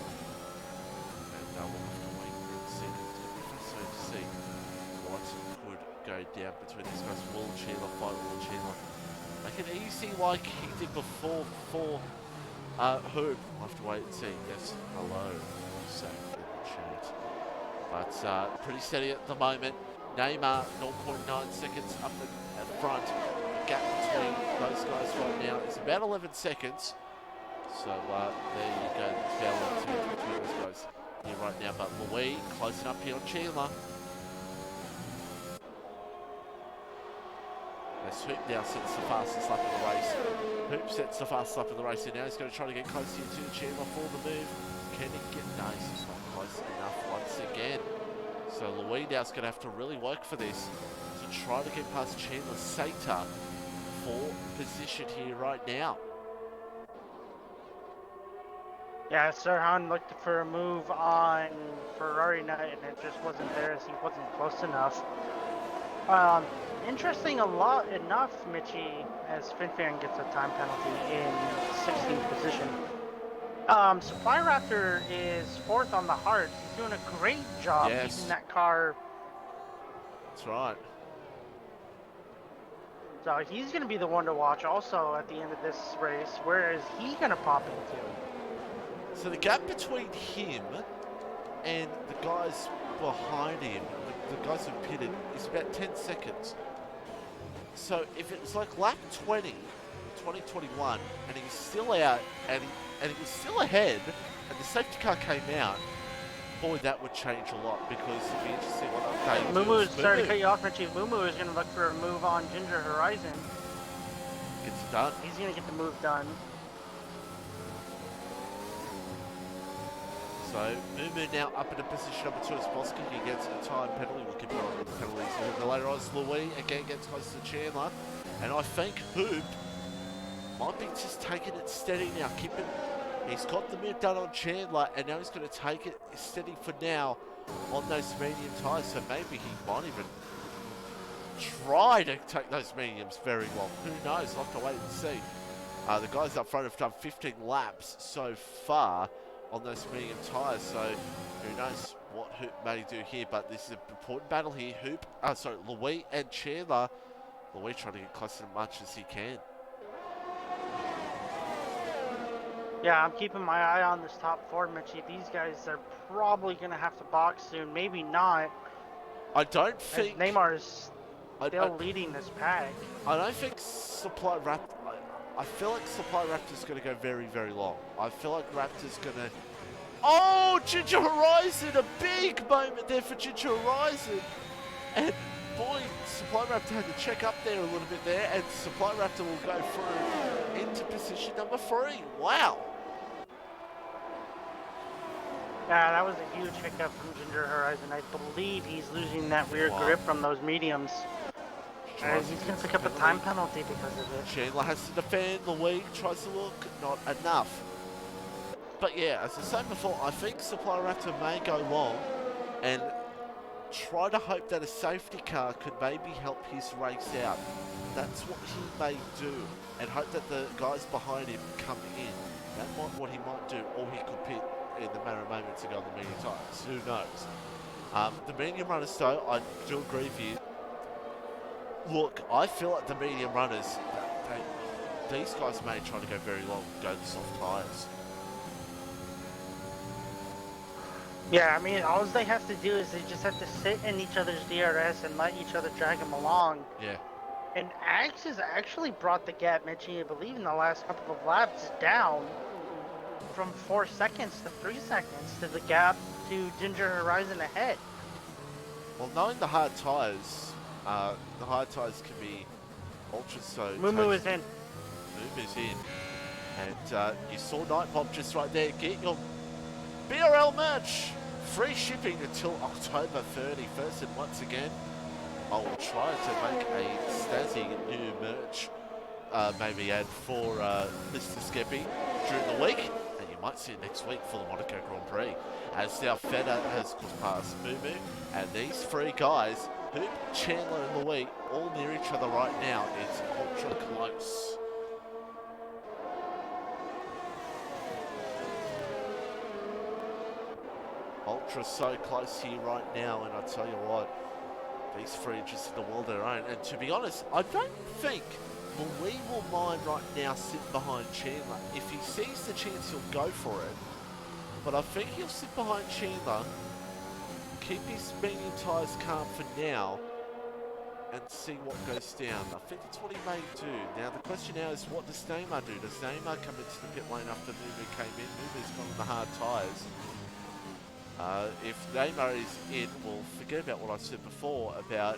And we'll have to wait and see. It's going to be fascinating to see what could go down between these guys. Will Chandler fight? Will Chandler make it easy like he did before for Hoop? We'll have to wait and see. Yes, hello. So in the chat. But pretty steady at the moment. Neymar 0.9 seconds up at front. The gap between those guys right now is about 11 seconds. So there you go. It's about 11 seconds between those guys here right now. But Luis closing up here on Chandler. As Hoop now sets the fastest lap of the race. Hoop sets the fastest lap of the race, and now he's going to try to get close here to Chandler for the move. Can he get... No, he's not close enough once again. So Luis now's going to have to really work for this to try to get past Chandler Sater for position here right now. Yeah, Sirhan looked for a move on Ferrari Knight, and it just wasn't there as he wasn't close enough. Interesting enough, Mitchie, as Finfan gets a time penalty in 16th position. Supply Raptor is 4th on the Hearts. He's doing a great job keeping that car. That's right. So he's going to be the one to watch also at the end of this race. Where is he going to pop into? So the gap between him and the guys behind him, the guys who pitted, is about 10 seconds. So if it was like lap 2021, and he's still out, and he was still ahead, and the safety car came out, boy, that would change a lot, because it'd be interesting what update. Mumu is sorry to cut you off, Richie. Mumu is going to look for a move on Ginger Horizon. Gets it done. He's going to get the move done. So Mumu now up in a position number 2 as Bosscookie gets a time penalty. We'll keep going with the penalties a little bit later on. Luis again gets close to Chandler, and I think Hoop might be just taking it steady now. He's got the move done on Chandler, and now he's going to take it steady for now on those medium tyres. So maybe he might even try to take those mediums very long. Who knows? I'll have to wait and see. The guys up front have done 15 laps so far on those medium tyres, so who knows what Hoop may do here. But this is an important battle here. Luis and Chandler. Luis trying to get close as much as he can. Yeah, I'm keeping my eye on this top 4, Mitchie. These guys are probably going to have to box soon. Maybe not. I don't think... Neymar's still leading this pack. I don't think Supply Raptor... I feel like Supply Raptor's going to go very, very long. I feel like Raptor's going to... Oh, Ginger Horizon! A big moment there for Ginger Horizon! And boy, Supply Raptor had to check up there a little bit there, and Supply Raptor will go through into position number 3. Wow! Yeah, that was a huge hiccup from Ginger Horizon. I believe he's losing that rear grip from those mediums. And he's going to pick up a time penalty because of it. Chandler has to defend. Luis tries to look. Not enough. But yeah, as I said before, I think Supply Raptor may go long. And try to hope that a safety car could maybe help his race out. That's what he may do, and hope that the guys behind him come in. That might what he might do, or he could pit in the matter of moments to go on the medium tyres. Who knows? The medium runners, though, I do agree with you. Look, I feel like the medium runners, these guys may try to go very long, go the soft tyres. Yeah, I mean, all they have to do is they just have to sit in each other's DRS and let each other drag them along. Yeah. And Axe has actually brought the gap, Mitchie, I believe in the last couple of laps, down from 4 seconds to 3 seconds to the gap to Ginger Horizon ahead. Well, knowing the hard tyres can be ultra so. Moo is in. Moo's in. And you saw Nightbob just right there. Get your BRL merch. Free shipping until October 31st. And once again, I will try to make a snazzy new merch maybe add for Mr. Skeppy during the week. And you might see it next week for the Monaco Grand Prix. As now Feder has gone past Moo. And these three guys, Hoop, Chandler and Louis, all near each other right now. It's ultra close. Ultra so close here right now, and I tell you what, these three are just in the world of their own. And to be honest, I don't think Louis will mind right now sitting behind Chandler. If he sees the chance, he'll go for it. But I think he'll sit behind Chandler, keep his medium tyres calm for now, and see what goes down. I think that's what he may do. Now the question now is, what does Neymar do? Does Neymar come into the pit lane after Moo came in? Moo's gone on the hard tyres. If Neymar is in, we'll forget about what I said before about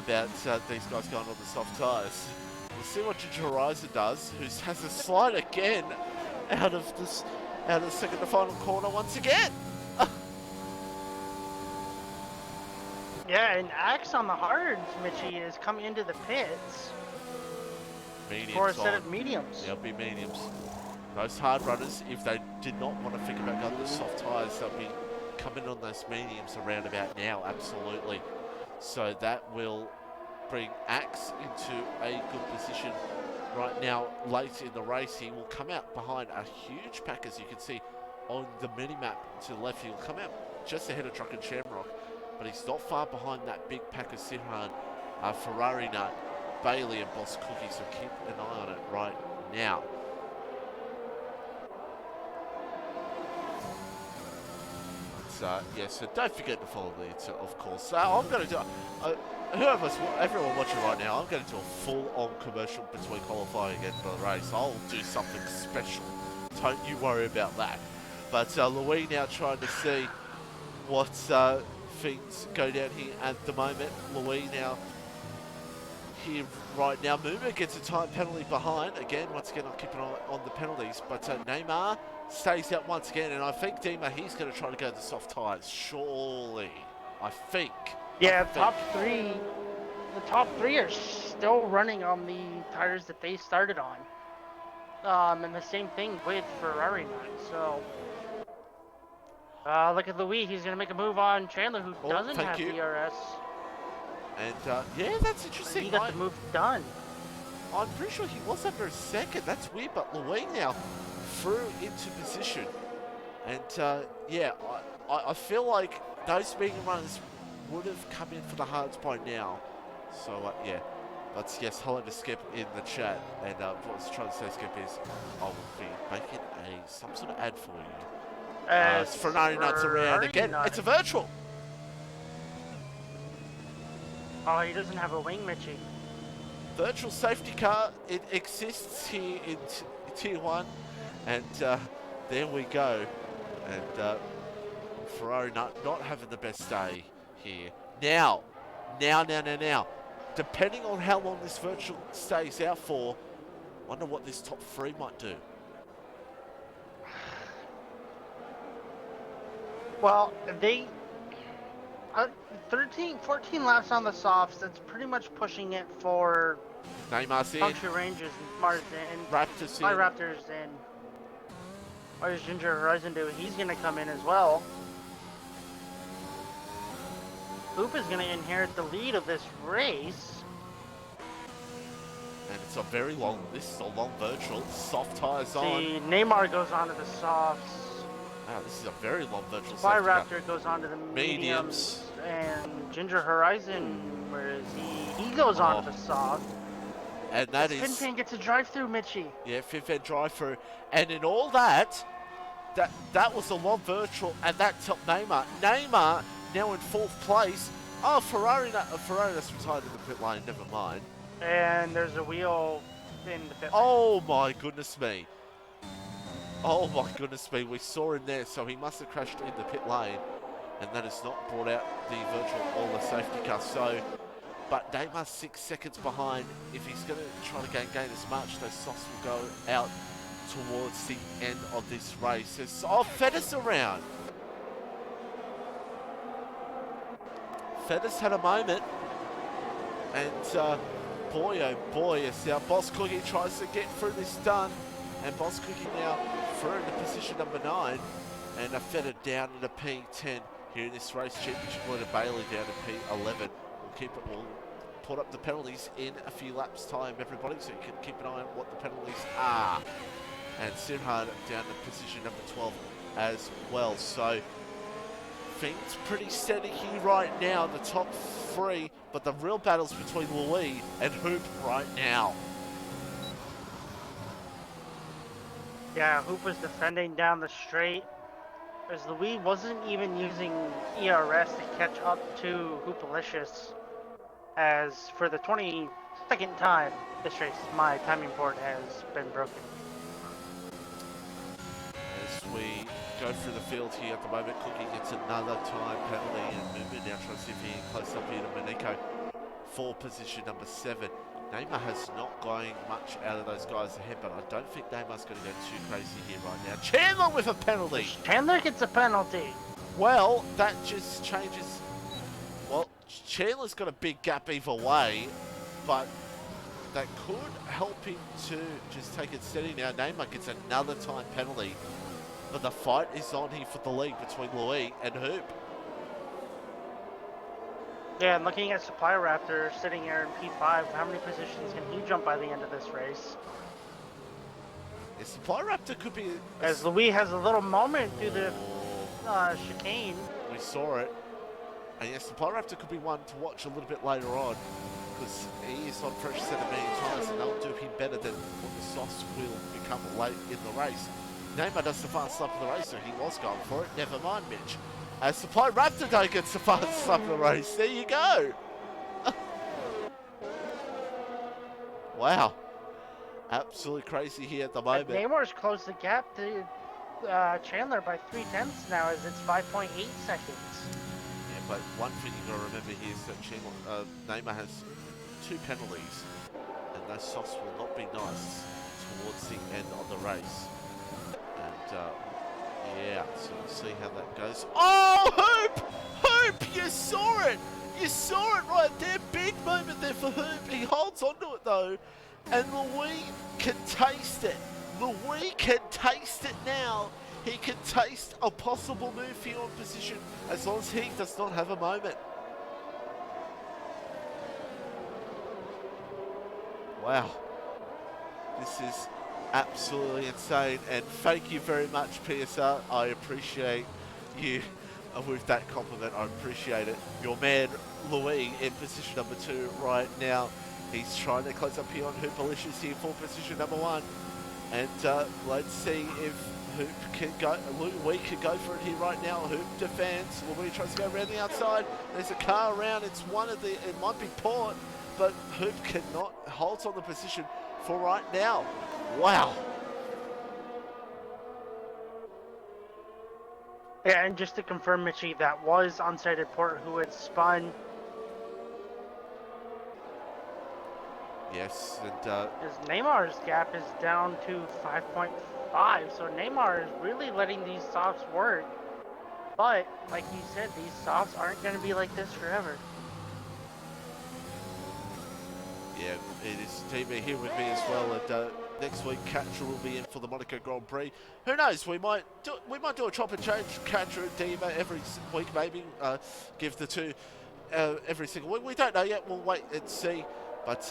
these guys going on the soft tyres. We'll see what Ginger Horizon does, who has a slide again out of the second to final corner once again. Yeah, and Axe on the hards, Mitchie, is coming into the pits Mediums for a set of mediums. There'll be mediums. Those hard runners, if they did not want to think about going to the soft tyres, they'll be coming on those mediums around about now, absolutely. So that will bring Axe into a good position right now. Late in the race, he will come out behind a huge pack, as you can see on the mini-map to the left. He'll come out just ahead of Truck and Shamrock, but he's not far behind that big pack of Sinhan, Ferrari Nut, Bailey and Bosscookie, so keep an eye on it right now. Yes, so don't forget to follow the, of course. So I'm going to do, everyone watching right now, I'm going to do a full-on commercial between qualifying and the race. I'll do something special. Don't you worry about that. But Louis now trying to see what things go down here at the moment. Louis now here right now. Moo gets a time penalty behind. Again, once again, I'll keep an eye on the penalties. But Neymar stays out once again, and I think Dima, he's going to try to go the soft tyres, surely. I think. Yeah, the top three are still running on the tires that they started on. And the same thing with Ferrari Nut. So, look at Louis, he's going to make a move on Chandler, who doesn't have DRS. And yeah, that's interesting. He got the move done. I'm pretty sure he was under a second. That's weird, but Louis now through into position. And yeah, I feel like those medium runners would have come in for the hards by now. So yeah, but yes, hello to Skip in the chat. And what I was trying to say, Skip, is I will be making some sort of ad for you. Ferrari Nuts around again. It's a virtual. Oh, he doesn't have a wing, Mitchie. Virtual safety car. It exists here in Tier 1. And there we go. And Ferrari not having the best day here. Now. Depending on how long this virtual stays out for, wonder what this top three might do. Well, they 14 laps on the softs. That's pretty much pushing it for Neymar's in. Puncture Rangers, Martin, Raptors in. My Raptors, and what does Ginger Horizon do? He's going to come in as well. Hoop is going to inherit the lead of this race. And it's a very long, this is a long virtual, soft tyres on. See, Neymar goes on to the softs. Wow, this is a very long virtual Fly safety car. Raptor goes on to the Mediums. mediums. And Ginger Horizon, where is he? He goes on to the soft. And that is... Fin gets a drive-through, Mitchie. Yeah, Fin drive-through. And in all that, that was a long virtual, and that topped Neymar. Neymar now in 4th place. Oh, Ferrari that's retired in the pit lane, never mind. And there's a wheel in the pit lane. Oh my goodness me. Oh my goodness me, we saw him there, so he must have crashed in the pit lane, and that has not brought out the virtual or the safety car. So, but Neymar's 6 seconds behind. If he's going to try to gain as much, those softs will go out towards the end of this race. Oh, Fettis around. Fettis had a moment, and boy oh boy, as now Bosscookie tries to get through this done, and Bosscookie now through into position number 9, and a Feta down into P10 here in this race championship. Leader Bai1ey down to P11. We'll put up the penalties in a few laps time, everybody, so you can keep an eye on what the penalties are. And Sinhard down to position number 12 as well. So things pretty steady here right now, the top 3, but the real battle's between Luis and Hoop right now. Yeah, Hoop was defending down the straight, as Luis wasn't even using ERS to catch up to Hoopalicious. As for the 22nd time this race, my timing board has been broken. As we go through the field here at the moment, Cookie gets another time penalty, and movement now trying to see if he can close up here to Manico for position number 7. Neymar has not going much out of those guys ahead, but I don't think Neymar's going to go too crazy here right now. Chandler with a penalty! Chandler gets a penalty! Well, that just changes... Well, Chandler's got a big gap either way, but that could help him to just take it steady now. Neymar gets another time penalty, but the fight is on here for the lead between Luis and Hoop. Yeah, and looking at Supply Raptor sitting here in P5, how many positions can he jump by the end of this race? Yeah, Supply Raptor could be... As Luis has a little moment through the chicane. We saw it. And yes, Supply Raptor could be one to watch a little bit later on, because he is on fresh set of million tyres, and they'll do him better than what the softs will become late in the race. Neymar does the fast lap of the race, so he was going for it. Never mind, Mitch. As Supply Raptor don't get the fast lap of the race. There you go. Wow. Absolutely crazy here at the moment. Neymar's closed the gap to Chandler by 0.3 now, as it's 5.8 seconds. Yeah, but one thing you've got to remember here is that Neymar has 2 penalties, and those softs will not be nice towards the end of the race. And yeah, so we'll see how that goes. Oh, Hoop! Hoop! You saw it! You saw it right there. Big moment there for Hoop. He holds onto it though, and Luis can taste it. Luis can taste it now. He can taste a possible move here on position as long as he does not have a moment. Wow. This is absolutely insane, and thank you very much, PSR. I appreciate you with that compliment. I appreciate it. Your man Luis in position number 2 right now. He's trying to close up here on Hoopalicious here for position number 1, and let's see if Hoop can go. Luis can go for it here right now. Hoop defends. Luis tries to go around the outside. There's a car around. It's one of the. It might be Port, but Hoop cannot hold on the position for right now. Wow. Yeah, and just to confirm, Mitchie, that was unsighted Port who had spun. Yes, and As Neymar's gap is down to 5.5, so Neymar is really letting these softs work. But, like you said, these softs aren't going to be like this forever. yeah, it is Dima here with me as well, and next week Catcher will be in for the Monaco Grand Prix. Who knows? We might do a chop and change, Catcher and Dima every week, maybe. Give the two every single week. We don't know yet. We'll wait and see. But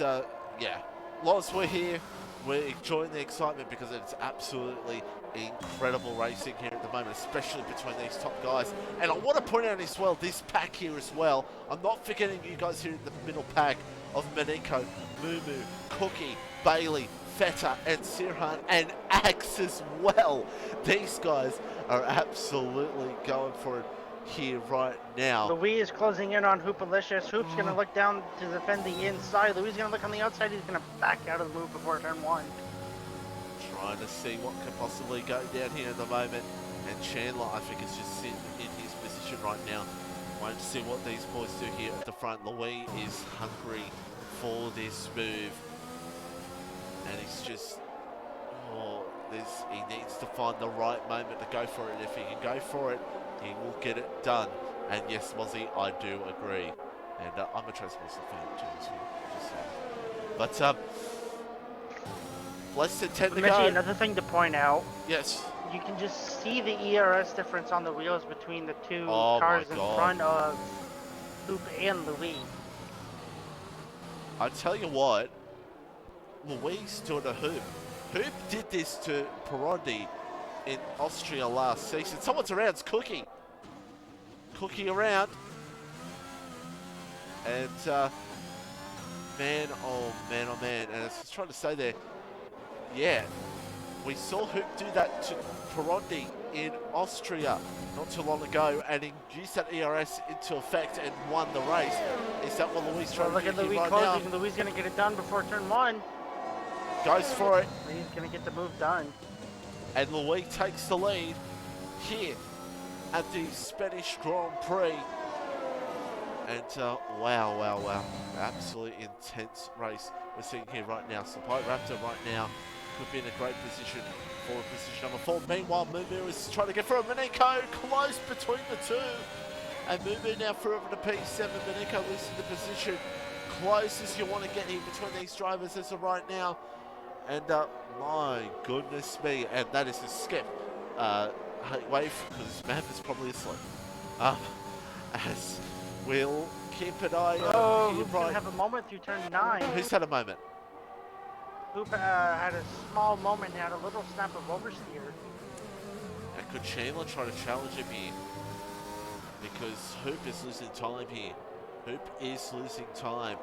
yeah, Loz, we're here. We're enjoying the excitement because it's absolutely incredible racing here at the moment, especially between these top guys. And I want to point out as well, this pack here as well. I'm not forgetting you guys here in the middle pack of Maniko, Mumu, Cookie, Bailey, Feta, and Sirhan, and Axe as well. These guys are absolutely going for it here right now. Luis is closing in on Hoopalicious. Hoop's going to look down to defend the inside. Luis is going to look on the outside. He's going to back out of the move before turn 1. Trying to see what could possibly go down here at the moment. And Chandler, I think, is just sitting in his position right now. Waiting to see what these boys do here at the front. Louis is hungry for this move. And he's just... he needs to find the right moment to go for it. If he can go for it, he will get it done. And yes, Mozzie, I do agree. And I'm a Transmonster fan too, as well. Just saying. But less than 10 to go. Another thing to point out. Yes. You can just see the ERS difference on the wheels between the two cars in front of Hoop and Louis. I tell you what, Louis stood a Hoop. Hoop did this to Perondi in Austria last season. Someone's around, it's Cookie. Cookie around. And man, oh man, oh man. And I was trying to say there, yeah, we saw Hoop do that to Perondi in Austria not too long ago and induced that ERS into effect and won the race. Is that what Louis trying to do Louis right closing. now? Louis going to get it done before turn 1. Goes for it. Louis going to get the move done. And Louis takes the lead here at the Spanish Grand Prix. And wow, wow, wow. Absolutely intense race we're seeing here right now. Supply Raptor right now could be in a great position for position number 4. Meanwhile, Mumu is trying to get through. Maniko close between the two. And Mumu now through over to P7. Maniko losing the position. Close as you want to get here between these drivers as of right now. And my goodness me. And that is a skip. Wave, because this map is probably asleep. As we'll keep an eye on. Oh, Hoop's going to have a moment through turn 9. Who's had a moment? Hoop had a small moment, had a little snap of oversteer. And could Chandler try to challenge him here? Because Hoop is losing time here. Hoop is losing time.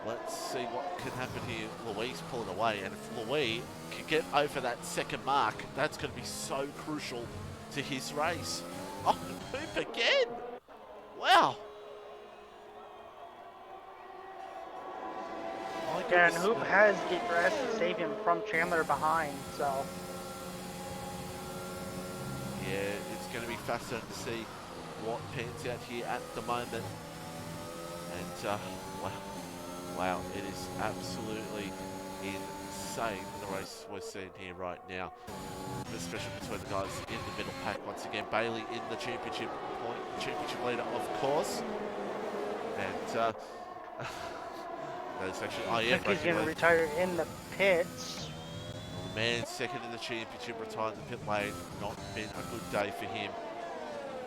Let's see what can happen here. Louis pulling away, and if Louis can get over that second mark, that's going to be so crucial to his race. Oh, Hoop again! Wow! Yeah, and Hoop has the rest to save him from Chandler behind, so... Yeah, it's going to be fascinating to see what pans out here at the moment. And, wow, it is absolutely insane, the race we're seeing here right now. Especially between the guys in the middle pack once again. Bailey in the championship leader, of course. And, that's actually, oh yeah, he's going to retire in the pits. The man second in the championship, retired in the pit lane. Not been a good day for him.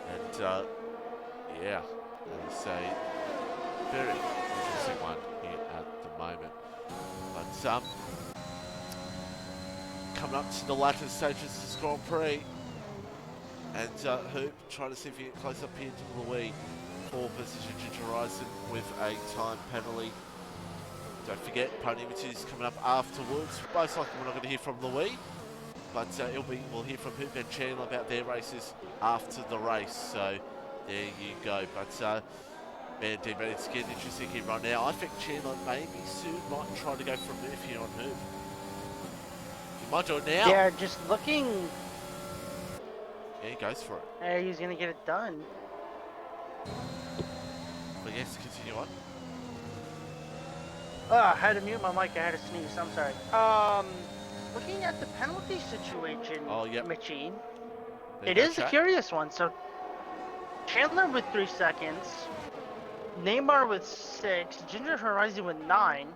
And yeah, it's a very interesting one here at the moment. But coming up to the latter stages of this Grand Prix. And Hoop trying to see if he can get close up here to Louis for position Ginger Horizon with a time penalty. Don't forget, Pony Images is coming up afterwards. Most likely we're not going to hear from Louis, but we'll hear from Hoop and Chandler about their races after the race. So there you go. But man, it's getting interesting here right now. I think Chandler maybe soon might try to go for a move here on Hoop. He might do it now. Yeah, just looking. Yeah, he goes for it. Hey, he's going to get it done. But yes, continue on. I had to mute my mic, I had to sneeze, I'm sorry. Looking at the penalty situation, Mitchie, it is a curious one. So, Chandler with 3 seconds, Neymar with 6, Ginger Horizon with 9.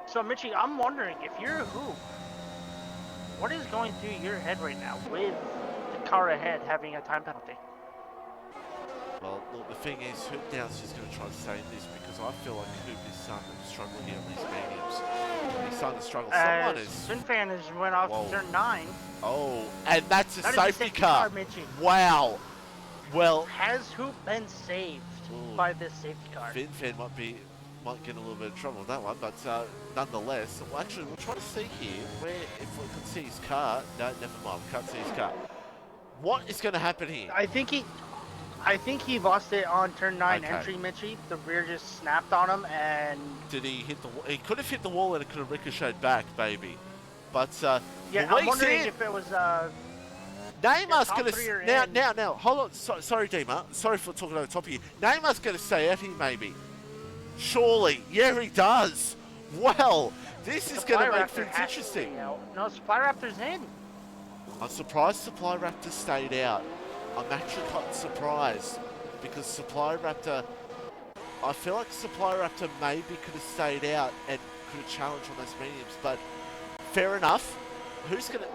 So, Mitchie, I'm wondering, if you're a Hoop, what is going through your head right now with the car ahead having a time penalty? Well, look, the thing is, Hoop now is just going to try to save this because I feel like Hoop is starting to struggle here on these mediums. He's starting to struggle. Someone is... Finfan has went off to turn 9. Oh, and that's a That safety car. Wow. Well... Has Hoop been saved by this safety car? Finfan might get a little bit of trouble with that one, but nonetheless, well, actually, we'll try to see here where, if we can see his car. No, never mind, we can't see his car. What is going to happen here? I think he lost it on turn 9 entry, Mitchie. The rear just snapped on him, and... Did he hit the wall? He could have hit the wall and it could have ricocheted back, baby. But, yeah, I'm wondering if it was, Neymar's going to... Now, hold on. Sorry, Dima. Sorry for talking over the top of you. Neymar's going to stay out here, maybe. Surely. Yeah, he does. Well, this is going to make things interesting. No, Supply Raptor's in. I'm surprised Supply Raptor stayed out. I'm actually quite surprised because Supply Raptor, I feel like Supply Raptor maybe could have stayed out and could have challenged on those mediums, but fair enough. Who's gonna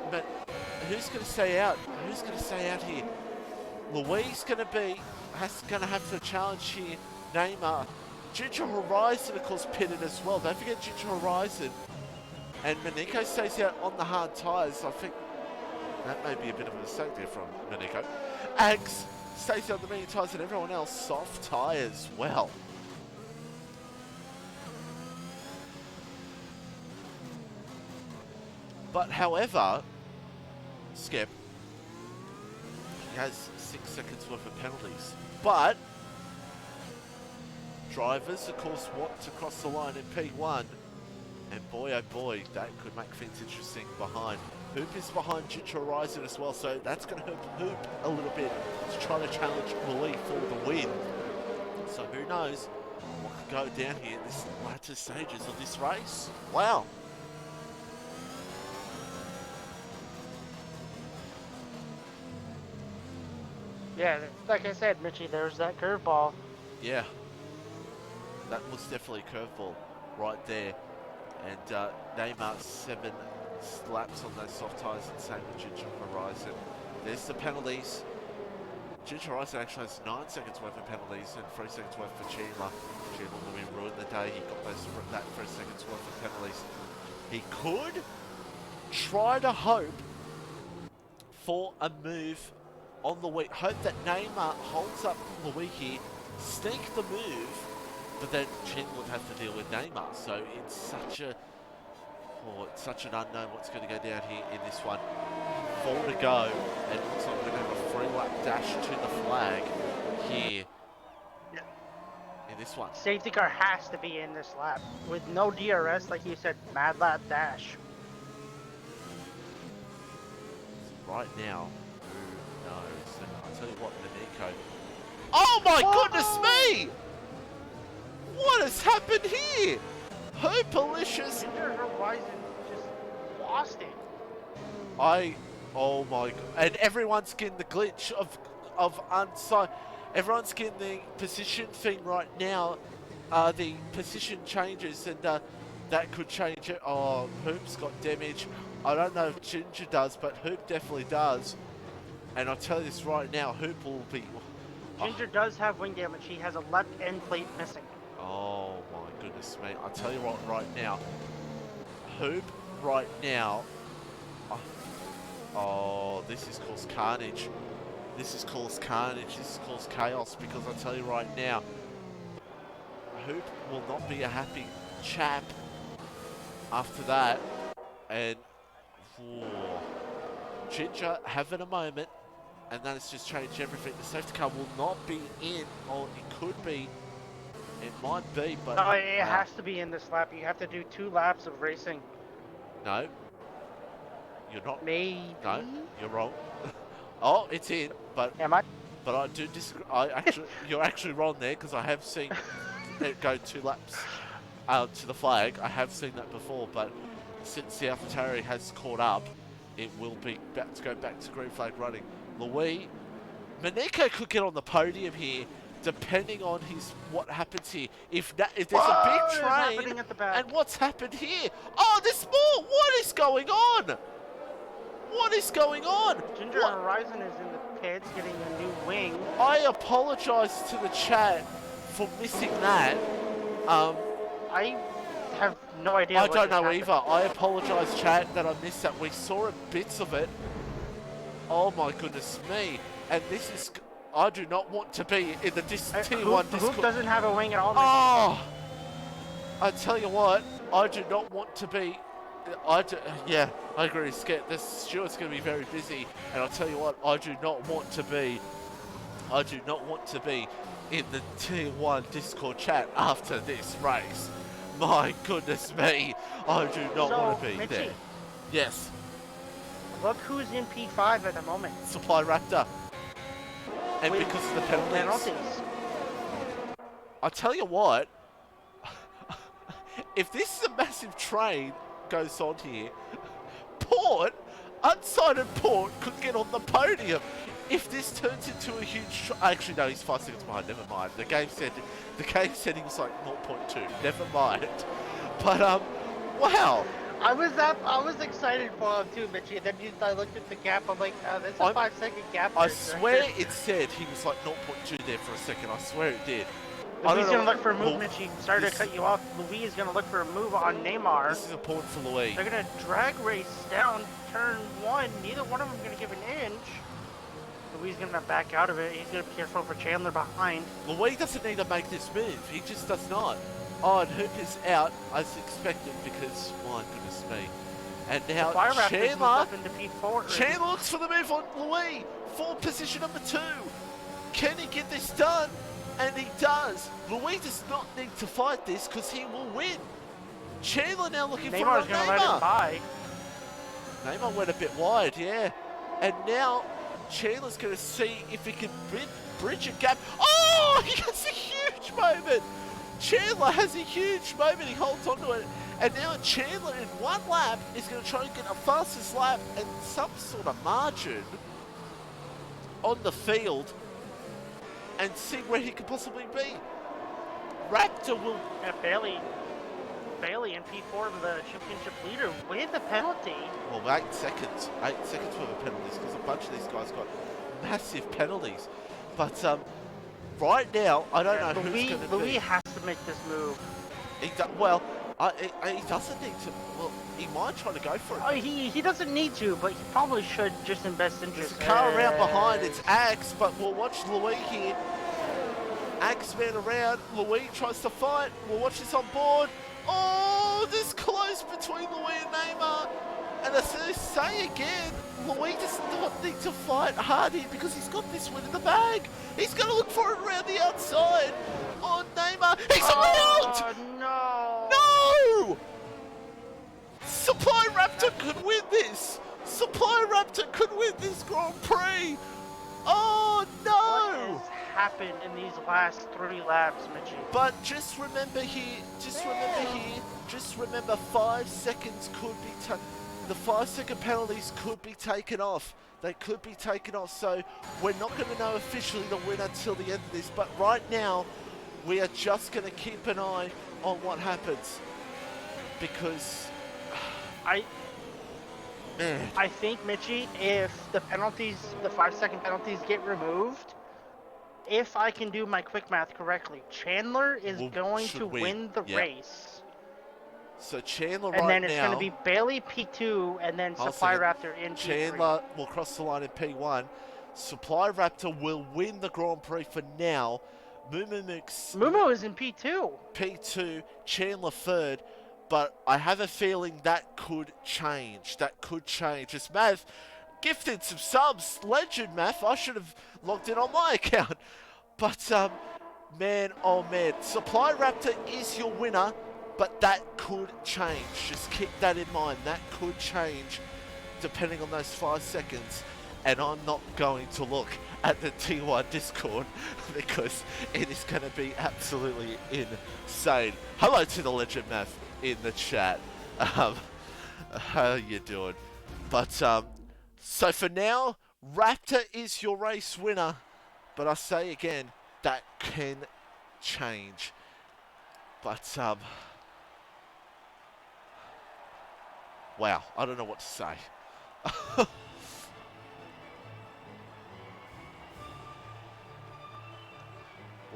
stay out? Who's gonna stay out here? Luis gonna have to challenge here. Neymar, Ginger Horizon of course pitted as well. Don't forget Ginger Horizon, and Manico stays out on the hard tyres. I think that may be a bit of a mistake there from Manico. Ags stays on the medium tyres and everyone else soft tyres. Well, but however, Skep, he has 6 seconds worth of penalties. But drivers, of course, want to cross the line in P1, and boy, oh boy, that could make things interesting behind. Hoop is behind Ginger Horizon as well, so that's going to hurt Hoop a little bit to try to challenge Louis for the win. So who knows what could go down here in this latter stages of this race. Wow. Yeah, like I said, Mitchie, there's that curveball. Yeah, that was definitely a curveball right there. And Neymar 7 laps on those soft tyres and same with Ginger Horizon. There's the penalties. Ginger Horizon actually has 9 seconds worth of penalties and 3 seconds worth for Chandler. Chandler will be ruined the day. He got that 3 seconds worth of penalties. He could try to hope for a move on the week. Hope that Neymar holds up the week here, sneak the move, but then Chandler would have to deal with Neymar. So it's such an unknown what's going to go down here in this one. 4 to go, and it looks like we're going to have a 3-lap dash to the flag here in this one. Safety car has to be in this lap. With no DRS, like you said, mad lap dash. Right now, who knows? I'll tell you what, Manico. Oh my goodness me! What has happened here? Hoopalicious. Ginger Horizon just lost it. Oh my god. And everyone's getting the glitch of unsigned. Everyone's getting the position thing right now. The position changes and that could change it. Oh, Hoop's got damage. I don't know if Ginger does, but Hoop definitely does. And I'll tell you this right now, Hoop will be... Ginger does have wing damage. He has a left end plate missing. Oh my goodness me. I'll tell you what right now. Hoop right now. Oh, this is caused carnage. This is caused carnage. This is caused chaos because I tell you right now, Hoop will not be a happy chap after that. And Ginger having a moment, and that has just changed everything. The safety car will not be in, or it could be. It might be, but... No, it has to be in this lap. You have to do 2 laps of racing. No. You're not... Maybe? No, you're wrong. Oh, it's in, but... Am I? But I do disagree. You're actually wrong there, because I have seen it go 2 laps to the flag. I have seen that before, but since the AlphaTauri has caught up, it will be about to go back to green flag running. Louis, Manico could get on the podium here, depending on what happens here. If there's a big train, at the back. And what's happened here? Oh, there's more. What is going on? What is going on? Ginger Horizon is in the pits, getting a new wing. I apologise to the chat for missing that. I have no idea. I what don't just know happened. either. I apologise, chat, that I missed that. We saw bits of it. Oh my goodness me! And this is. I do not want to be in the Tier 1 Discord. Who doesn't have a wing at all? Oh! I tell you what, I do not want to be. Yeah, I agree. Stuart's going to be very busy, and I'll tell you what, I do not want to be in the Tier 1 Discord chat after this race. My goodness me, I do not want to be Mitchie, there. Yes. Look who's in P5 at the moment. Supply Raptor. And With because of the penalties. I tell you what, if this is a massive train goes on here, unsighted Port could get on the podium. If this turns into a huge, actually no, he's 5 seconds behind. Never mind. The game said he was like 0.2. Never mind. But wow. I was excited for him too, Mitchie. Then I looked at the gap. I'm like, there's a 5-second gap. I swear it said he was like 0.2 there for a second. I swear it did. Louis is going to look for a move, Mitchie. Sorry to cut you off. Louis is going to look for a move on Neymar. This is important for Louis. They're going to drag race down turn 1. Neither one of them going to give an inch. Louis is going to back out of it. He's going to be careful for Chandler behind. Louis doesn't need to make this move. He just does not. Oh, and Hook is out as expected because, my goodness me. And now Chandler looks for the move on Louis for position number 2. Can he get this done? And he does. Louis does not need to fight this because he will win. Chandler now looking for Neymar's going to let him by. Neymar went a bit wide, yeah. And now Chandler's going to see if he can bridge a gap. Oh, he has a huge moment. Chandler has a huge moment. He holds onto it. And now Chandler in one lap is going to try and get a fastest lap and some sort of margin on the field and see where he could possibly be. Raptor will... Yeah, Bailey in P4, the championship leader, with a penalty. Well, 8 seconds. 8 seconds worth of penalties because a bunch of these guys got massive penalties. But right now, I don't know who's going to be. Louis has to make this move. He doesn't need to. Well, he might try to go for it. Oh, he doesn't need to, but he probably should, just in best interest. There's a car around behind. It's Axe, but we'll watch Louis here. Axe man around. Louis tries to fight. We'll watch this on board. Oh, this close between Louis and Neymar. And as I say again, Louis does not need to fight hard here because he's got this win in the bag. He's going to look for it around the outside. Oh, Neymar. He's around! No! No! Supply Raptor could win this. Supply Raptor could win this Grand Prix. Oh, no! What has happened in these last 3 laps, Mitchie? But just remember 5 seconds could be the 5-second penalties could be taken off. They could be taken off, so we're not going to know officially the winner until the end of this. But right now, we are just going to keep an eye on what happens. Because... I think, Mitchie, if the 5-second penalties get removed, if I can do my quick math correctly, Chandler is going to win the race. So Chandler and then it's going to be Bailey P2 and then Supply Raptor in P3. Chandler will cross the line in P1. Supply Raptor will win the Grand Prix for now. Mumu is in P2. P2, Chandler third. But I have a feeling that could change. It's Math gifted some subs. Legend, Math. I should have logged in on my account. But, man, oh man. Supply Raptor is your winner. But that could change. Just keep that in mind. That could change depending on those 5 seconds. And I'm not going to look at the T1 Discord because it is going to be absolutely insane. Hello to the Legend Math in the chat. How you doing? But so for now, Raptor is your race winner. But I say again, that can change. But wow, I don't know what to say.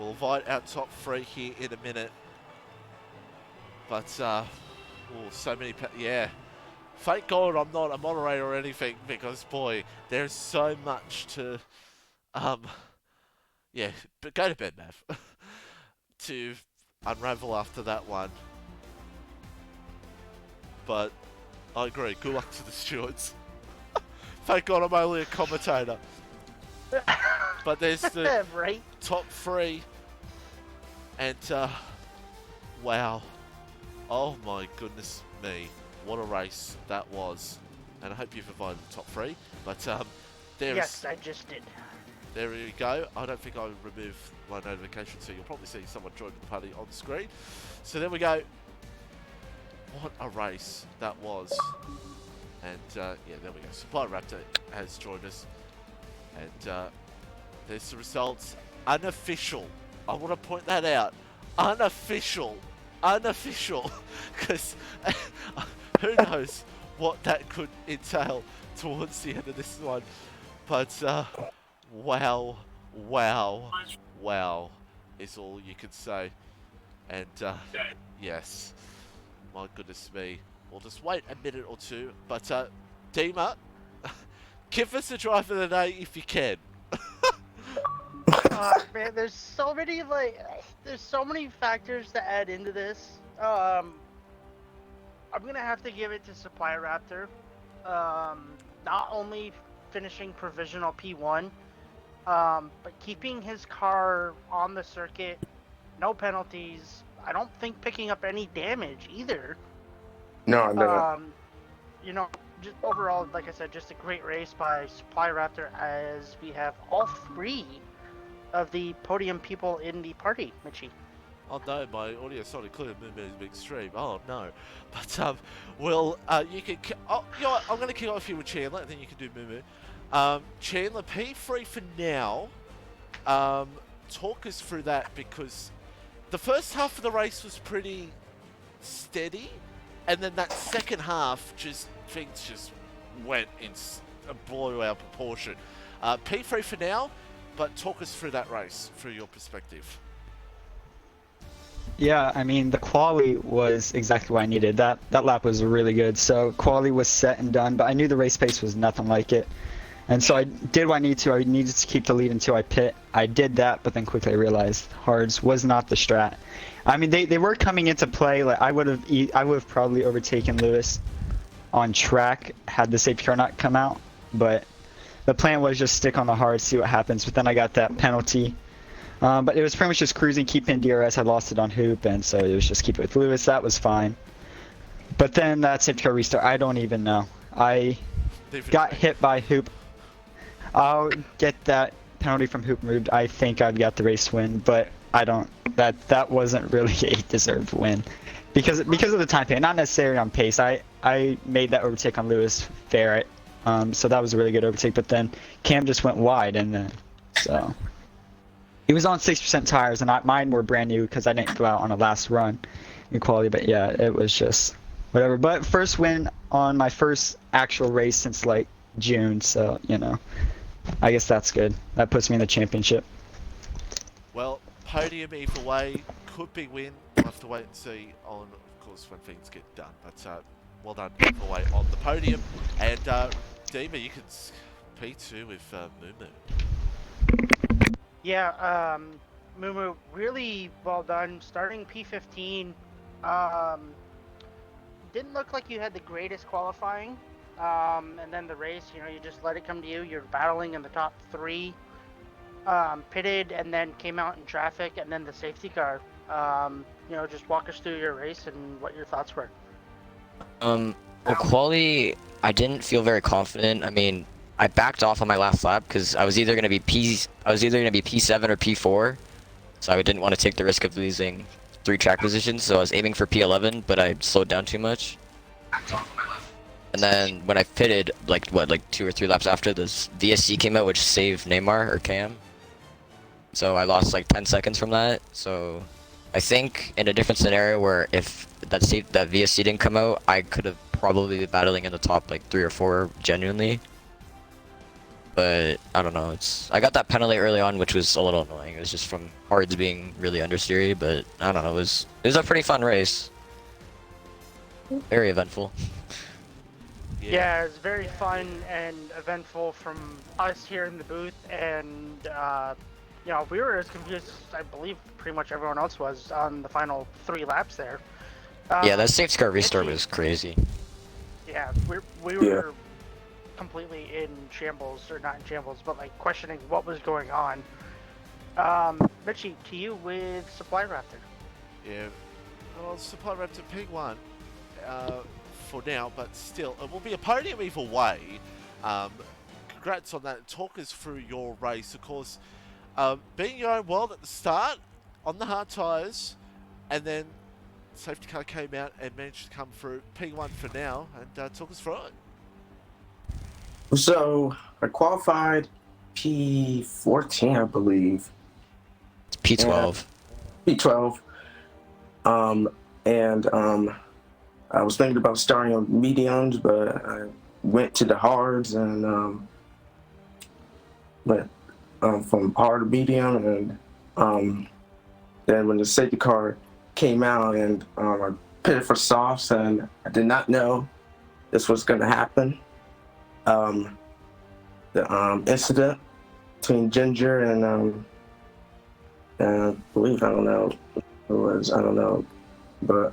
We'll invite our top 3 here in a minute. But, so many, yeah. Thank God I'm not a moderator or anything, because, boy, there's so much to, yeah, but go to bed, Mav, to unravel after that one. But I agree, good luck to the stewards. Thank God I'm only a commentator. But there's the right? top 3, and wow, oh my goodness me, what a race that was. And I hope you've provided the top 3, but yes, I just did. There we go. I don't think I removed my notification, so you'll probably see someone joining the party on the screen. So there we go. What a race that was. And yeah, there we go. Supply Raptor has joined us. And there's the results. Unofficial. I want to point that out. Unofficial. Unofficial. Because who knows what that could entail towards the end of this one. But wow, wow, wow is all you can say. And yes, my goodness me. We'll just wait a minute or two. But Dima, give us a drive of the day if you can. Man, there's so many factors to add into this. I'm gonna have to give it to Supply Raptor. Not only finishing provisional P1, but keeping his car on the circuit, no penalties. I don't think picking up any damage either. No, no. You know, just overall, like I said, just a great race by Supply Raptor, as we have all 3 of the podium people in the party, Mitchie. Oh no, my audio sounded clear. Moo is a big stream. Oh no, but well, you can. Oh, you know what? I'm going to kick off here with Chandler, and then you can do Moo. Chandler, P3 for now. Talk us through that, because the first half of the race was pretty steady, and then that second half, things just went in blew out proportion. P3 for now, but talk us through that race, through your perspective. Yeah, I mean, the quali was exactly what I needed. That lap was really good. So quali was set and done, but I knew the race pace was nothing like it. And so I did what I needed to. I needed to keep the lead until I pit. I did that, but then quickly I realized hards was not the strat. I mean, they were coming into play. Like I would have probably overtaken Luis on track had the safety car not come out. But the plan was just stick on the hards, see what happens. But then I got that penalty. But it was pretty much just cruising, keep in DRS. I lost it on Hoop, and so it was just keep it with Luis. That was fine. But then that safety car restart, I don't even know. I got hit by Hoop. I'll get that penalty from Hoop removed. I think I've got the race win, but I don't. That wasn't really a deserved win because of the time pay, not necessarily on pace. I made that overtake on Luis fair, so that was a really good overtake. But then Cam just went wide, and then so. He was on 6% tires, and mine were brand new because I didn't go out on a last run in quality. But yeah, it was just whatever. But first win on my first actual race since like June, so you know, I guess that's good. That puts me in the championship. Well, podium either way, could be win. We'll have to wait and see on, of course, when things get done. But well done either way on the podium. And Dima, you can P2 with Moo. Yeah, Moo, really well done. Starting P15, didn't look like you had the greatest qualifying. And then the race, you know, you just let it come to you. You're battling in the top 3, pitted, and then came out in traffic, and then the safety car. You know, just walk us through your race and what your thoughts were. Well, quali, I didn't feel very confident. I mean, I backed off on my last lap because I was either going to be P7 or P4, so I didn't want to take the risk of losing 3 track positions. So I was aiming for P11, but I slowed down too much. And then when I pitted, like 2 or 3 laps after, this VSC came out, which saved Neymar or Cam. So I lost like 10 seconds from that. So I think in a different scenario where if that VSC didn't come out, I could have probably been battling in the top like 3 or 4 genuinely. but I don't know. I got that penalty early on, which was a little annoying. It was just from hards being really understeery, but I don't know. It was a pretty fun race. Very eventful. Yeah, it's very fun and eventful from us here in the booth, and you know, we were as confused as I believe pretty much everyone else was on the final 3 laps there. Yeah, that safety car restart was crazy. Yeah, we were completely in shambles, or not in shambles, but like questioning what was going on. Mitchie, to you with Supply Raptor. Yeah, well, Supply Raptor P1 for now, but still, it will be a podium either way. Congrats on that. Talk us through your race. Of course, being your own world at the start, on the hard tyres, and then safety car came out and managed to come through. P1 for now, and talk us through it. So I qualified P14, I believe. It's P12. P12. I was thinking about starting on mediums, but I went to the hards and went from hard to medium, and then when the safety car came out and I pitted for softs, and I did not know this was going to happen. The incident between Ginger and I believe, I don't know who it was, I don't know, but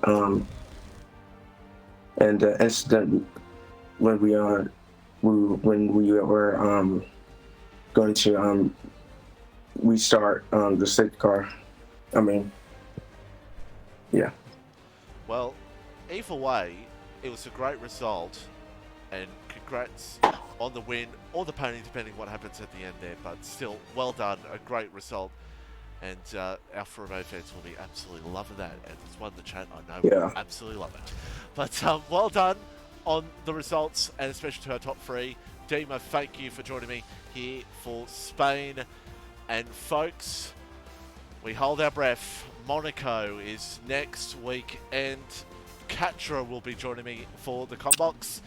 and the incident when we were going to restart the safety car. I mean, yeah. Well, either way, it was a great result, and congrats on the win or the pony, depending what happens at the end there. But still, well done, a great result, and our Ferrari fans will be absolutely loving that. And it's one in the chat, I know, will absolutely love it. But well done on the results, and especially to our top 3. Dima, thank you for joining me here for Spain. And folks, we hold our breath. Monaco is next week, and Catra will be joining me for the Combox.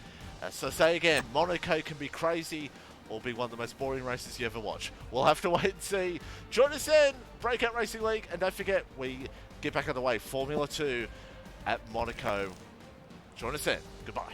So say again, Monaco can be crazy or be one of the most boring races you ever watch. We'll have to wait and see. Join us in Breakout Racing League, and don't forget, we get back on the way. Formula 2 at Monaco. Join us in. Goodbye.